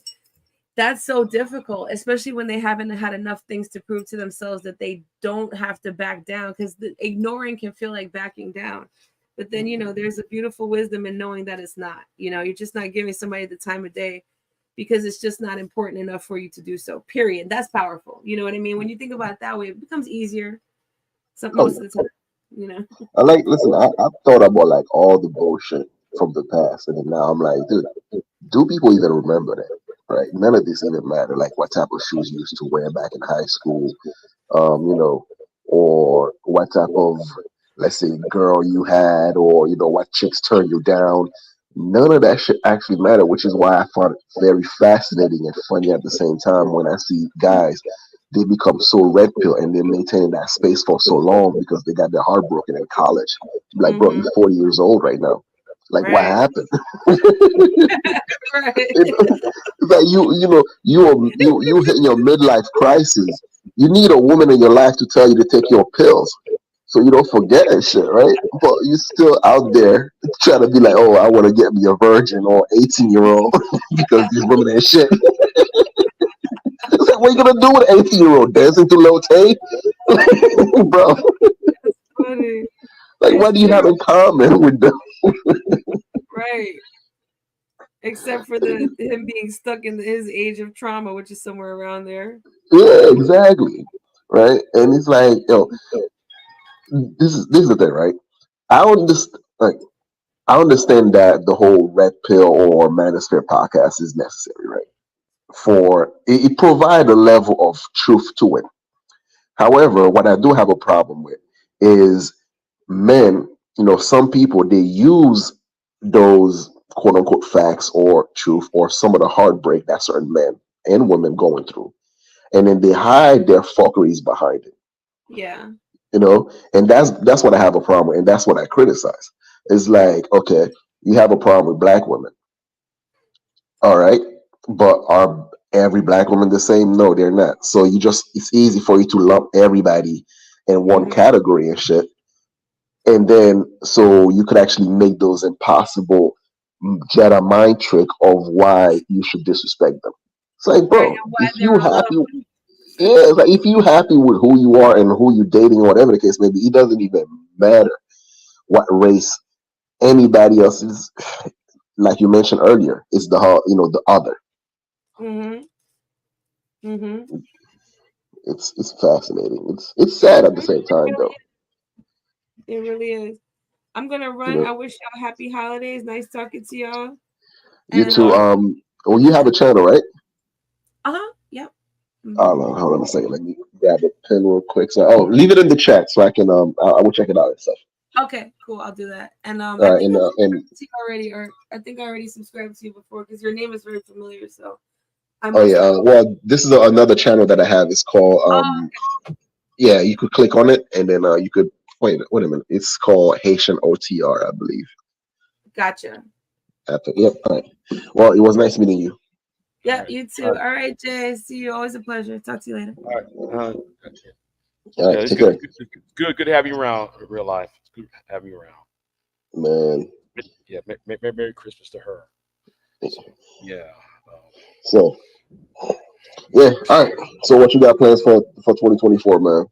Speaker 3: That's so difficult, especially when they haven't had enough things to prove to themselves that they don't have to back down, because ignoring can feel like backing down. But then, there's a beautiful wisdom in knowing that it's not, you're just not giving somebody the time of day because it's just not important enough for you to do so, period. That's powerful. You know what I mean? When you think about it that way, it becomes easier most of the time,
Speaker 2: I've thought about like all the bullshit from the past. And then now I'm like, dude, do people even remember that? Right? None of this even matter. Like what type of shoes you used to wear back in high school, or what type of, let's say, girl you had, or what chicks turned you down. None of that shit actually matter, which is why I find it very fascinating and funny at the same time when I see guys, they become so red pill and they're maintaining that space for so long because they got their heart broken in college. Like, bro, you're 40 years old right now. Like, what
Speaker 3: Right.
Speaker 2: happened?
Speaker 3: Right.
Speaker 2: It's like you hitting your midlife crisis. You need a woman in your life to tell you to take your pills, so you don't forget and shit, right? But you're still out there trying to be like, oh, I want to get me a virgin or 18-year-old because these women ain't shit. It's like, what are you gonna do with an 18-year-old dancing to Lil Tay, bro?
Speaker 3: Funny.
Speaker 2: Like,
Speaker 3: It's
Speaker 2: what do you have
Speaker 3: true.
Speaker 2: in common with them?
Speaker 3: Right. Except for the him being stuck in his age of trauma, which is somewhere around there.
Speaker 2: Yeah, exactly, right? And it's like, this is the thing, right? I understand, like, I understand that the whole red pill or manosphere podcast is necessary, right? For it provide a level of truth to it. However, what I do have a problem with is men, some people they use those quote unquote facts or truth or some of the heartbreak that certain men and women going through, and then they hide their fuckeries behind it,
Speaker 3: Yeah.
Speaker 2: and that's what I have a problem with, and that's what I criticize. It's like, okay, you have a problem with black women, all right, but are every black woman the same? No, they're not. So it's easy for you to lump everybody in one
Speaker 3: Hmm.
Speaker 2: category and shit, and then so you could actually make those impossible Jedi mind trick of why you should disrespect them. It's like,
Speaker 3: Right.
Speaker 2: bro,
Speaker 3: And why
Speaker 2: if you
Speaker 3: they're
Speaker 2: happy,
Speaker 3: alone.
Speaker 2: yeah, it's like if you happy with who you are and who you're dating or whatever the case may be, it doesn't even matter what race anybody else is. Like you mentioned earlier, it's the other.
Speaker 3: Hmm. Hmm.
Speaker 2: It's fascinating. It's sad at the same time though.
Speaker 3: It really is. I'm gonna
Speaker 2: You
Speaker 3: run.
Speaker 2: know,
Speaker 3: I wish y'all happy holidays. Nice talking to y'all.
Speaker 2: you
Speaker 3: And
Speaker 2: two. Well, you have a channel, right?
Speaker 3: uh-huh. Yep. Hmm.
Speaker 2: Hold on a second. Let me grab a pen real quick. So, leave it in the chat so I can I will check it out and stuff.
Speaker 3: Okay, cool. I'll do that. And
Speaker 2: All
Speaker 3: I
Speaker 2: right,
Speaker 3: think I
Speaker 2: and
Speaker 3: subscribed to you already, or I think I already subscribed to you before because your name is very familiar. So I
Speaker 2: oh
Speaker 3: must
Speaker 2: yeah,
Speaker 3: have.
Speaker 2: well, this is another channel that I have. It's called
Speaker 3: Oh,
Speaker 2: yeah. You could click on it and then you could wait a minute. It's called Haitian OTR, I believe.
Speaker 3: gotcha.
Speaker 2: Yep. All right. Well, it was nice meeting you.
Speaker 1: All
Speaker 3: Yep,
Speaker 1: right.
Speaker 3: you
Speaker 1: All
Speaker 3: too.
Speaker 1: right.
Speaker 3: All right, Jay. See you. Always a pleasure. Talk to you later.
Speaker 1: All right.
Speaker 2: All
Speaker 1: Yeah,
Speaker 2: right.
Speaker 1: it's
Speaker 2: Take
Speaker 1: good.
Speaker 2: care,
Speaker 1: Good to have you around in real life. It's good to have you around.
Speaker 2: man.
Speaker 1: Yeah, Merry Christmas to her. So yeah,
Speaker 2: So yeah. All right. So what you got plans for 2024, man?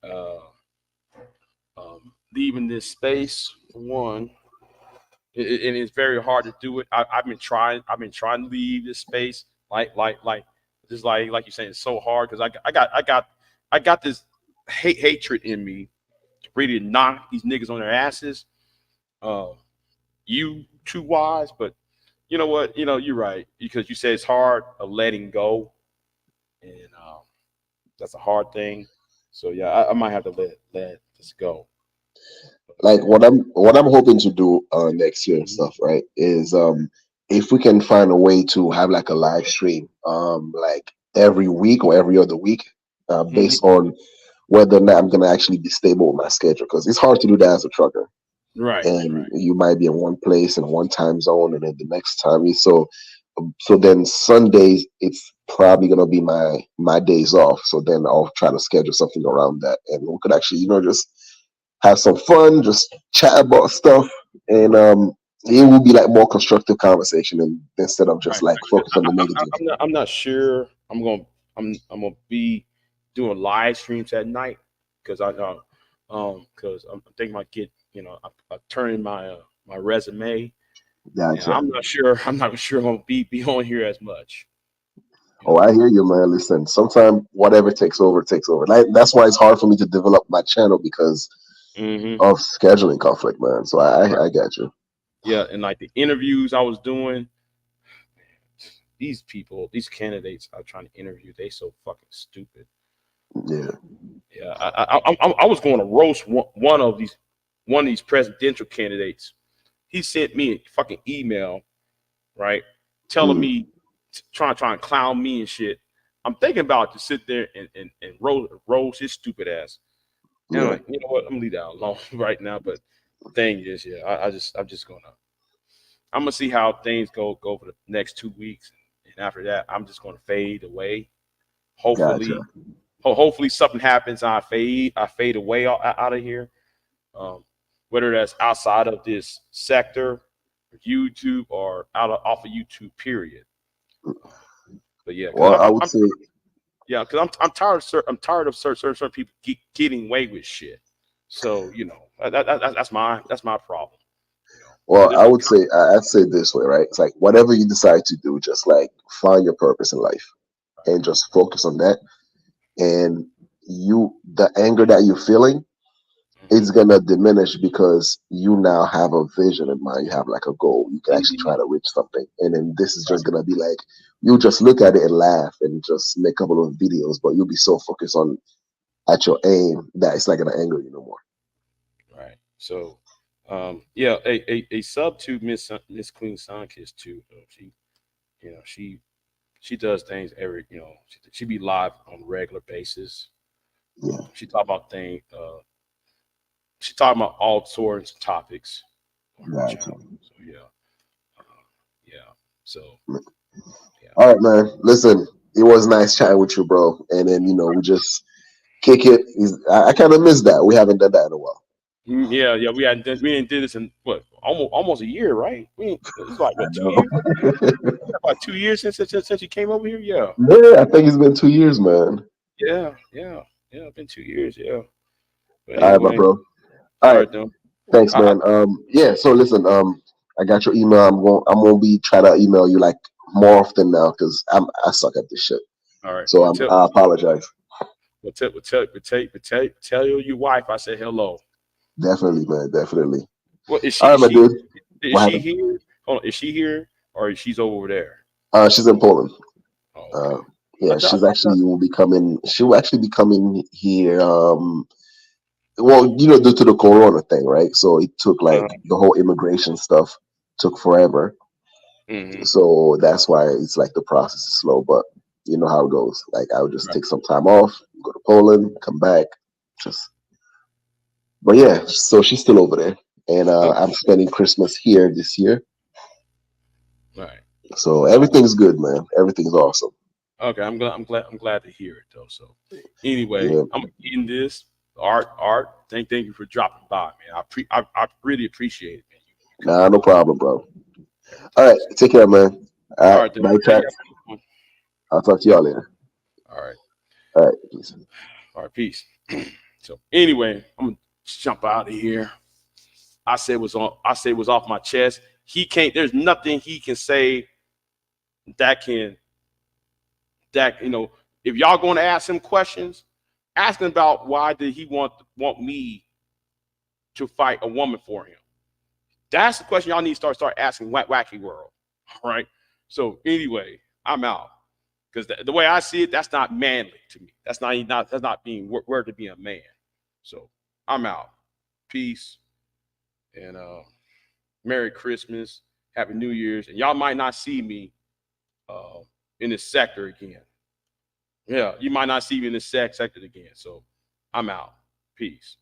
Speaker 1: uh, leaving this space for one, and it's very hard to do it. I've been trying. I've been trying to leave this space, like just like you're saying, it's so hard because I got this hatred in me to really knock these niggas on their asses. Uh, you too wise, but you know what? You know you're right because you said it's hard of letting go, and that's a hard thing. So yeah, I might have to let this go.
Speaker 2: Like what I'm hoping to do next year and
Speaker 1: Mhm.
Speaker 2: stuff, right? Is if we can find a way to have like a live stream, like every week or every other week, based
Speaker 1: Mhm.
Speaker 2: on whether or not I'm gonna actually be stable with my schedule, because it's hard to do that as a trucker,
Speaker 1: Right,
Speaker 2: and
Speaker 1: right,
Speaker 2: you might be in one place in one time zone, and then the next time you so then Sundays it's probably gonna be my days off. So then I'll try to schedule something around that, and we could actually just have some fun, just chat about stuff, and it will be like more constructive conversation, and instead of just
Speaker 1: right.
Speaker 2: like
Speaker 1: Because
Speaker 2: focus on the negative.
Speaker 1: I'm not sure I'm gonna be doing live streams at night because I know because I'm thinking about I turn in my resume and
Speaker 2: Gotcha.
Speaker 1: I'm not sure I'm gonna be on here as much. You
Speaker 2: Oh,
Speaker 1: know.
Speaker 2: I hear you, man. Listen, sometimes whatever takes over, takes over. Like that's why it's hard for me to develop my channel because
Speaker 1: Hmm.
Speaker 2: of scheduling conflict, man. So I got you.
Speaker 1: Yeah, and like the interviews I was doing, these candidates I'm trying to interview, they so fucking stupid.
Speaker 2: Yeah.
Speaker 1: Yeah, I was going to roast one of these presidential candidates. He sent me a fucking email, right, telling
Speaker 2: Mm,
Speaker 1: me trying to clown me and shit. I'm thinking about to sit there and roast his stupid ass. And I'm
Speaker 2: yeah.
Speaker 1: like, you know what? I'm gonna leave that alone right now. But thing is, yeah, I'm gonna see how things go for the next 2 weeks, and after that, I'm just gonna fade away.
Speaker 2: Gotcha.
Speaker 1: Hopefully, hopefully something happens. I fade away out of here. Um, whether that's outside of this sector, YouTube, or off of YouTube. Period. But yeah, because
Speaker 2: Well, I would say,
Speaker 1: yeah, because I'm tired of certain people getting away with shit. So that's my problem. You know,
Speaker 2: well,
Speaker 1: there's
Speaker 2: I
Speaker 1: no
Speaker 2: would say, I'd say it this way, right? It's like whatever you decide to do, just like find your purpose in life and just focus on that. And the anger that you're feeling,
Speaker 1: mm-hmm.
Speaker 2: it's gonna diminish because you now have a vision in mind. You have like a goal. You can actually
Speaker 1: Mm-hmm.
Speaker 2: try to reach something, and then this is just gonna be like you just look at it and laugh and just make a couple of videos, but you'll be so focused on at your aim that it's not gonna anger you no more.
Speaker 1: Right. So, yeah, a sub to Miss Queen Sunkist too. She, she does things every, she be live on a regular basis.
Speaker 2: Yeah,
Speaker 1: She talk about things. She talk about all sorts of topics on her
Speaker 2: gotcha.
Speaker 1: channel. So yeah, yeah. So yeah.
Speaker 2: All right, man. Listen, it was nice chatting with you, bro. And then we just kick it. I kind of miss that. We haven't done that in a while.
Speaker 1: Yeah, yeah. We didn't do this in what almost a year, right? It's like
Speaker 2: I
Speaker 1: what, 2 years?
Speaker 2: know.
Speaker 1: About 2 years since you came over here. Yeah.
Speaker 2: Yeah, I think it's been 2 years, man.
Speaker 1: Yeah, yeah, yeah. It's been 2 years. Yeah. But
Speaker 2: All right, my
Speaker 1: anyway,
Speaker 2: bro.
Speaker 1: all
Speaker 2: All right.
Speaker 1: right, then.
Speaker 2: Thanks,
Speaker 1: I,
Speaker 2: man. Yeah. So listen, I got your email. I'm gonna be trying to email you like more often now because I suck at this shit.
Speaker 1: all right.
Speaker 2: So
Speaker 1: Well, tell,
Speaker 2: I apologize.
Speaker 1: tell your wife I said hello.
Speaker 2: Definitely, man. Definitely.
Speaker 1: Well,
Speaker 2: All right, my dude.
Speaker 1: is
Speaker 2: What
Speaker 1: she
Speaker 2: happened?
Speaker 1: here? Hold on, is she here or is she's over there?
Speaker 2: She's in Poland.
Speaker 1: Oh,
Speaker 2: Uh,
Speaker 1: okay. I
Speaker 2: yeah,
Speaker 1: thought,
Speaker 2: she's actually will be coming. She will actually be coming here. Well, due to the Corona thing, right? So it took like the whole immigration stuff took forever.
Speaker 1: mm-hmm.
Speaker 2: So that's why it's like the process is slow, but you know how it goes. Like I would just
Speaker 1: Right.
Speaker 2: take some time off, go to Poland, come back, just. But yeah, so she's still over there, and
Speaker 1: Okay.
Speaker 2: I'm spending Christmas here this year.
Speaker 1: Right.
Speaker 2: So everything's good, man. Everything's awesome.
Speaker 1: Okay. I'm glad to hear it though. So anyway,
Speaker 2: Yeah,
Speaker 1: I'm in this art. Thank you for dropping by, man. I really appreciate it, man. You coming
Speaker 2: nah, no
Speaker 1: on.
Speaker 2: problem, bro.
Speaker 1: Yeah,
Speaker 2: All right,
Speaker 1: thanks.
Speaker 2: take care, man. All
Speaker 1: All
Speaker 2: right,
Speaker 1: right, then.
Speaker 2: bye,
Speaker 1: Hey,
Speaker 2: chat. I'll talk to y'all later.
Speaker 1: all right.
Speaker 2: All right, peace.
Speaker 1: All right. Peace. So anyway, I'm gonna jump out of here. I said was off my chest. He can't. There's nothing he can say that can that If y'all going to ask him questions, ask him about why did he want me to fight a woman for him. That's the question y'all need to start asking Wacky World. All right. So anyway, I'm out because the way I see it, that's not manly to me. That's not being word to be a man. So I'm out. Peace and Merry Christmas, Happy New Year's, and y'all might not see me uh, in this sector again. Yeah, you might not see me in this sector again. So I'm out. Peace.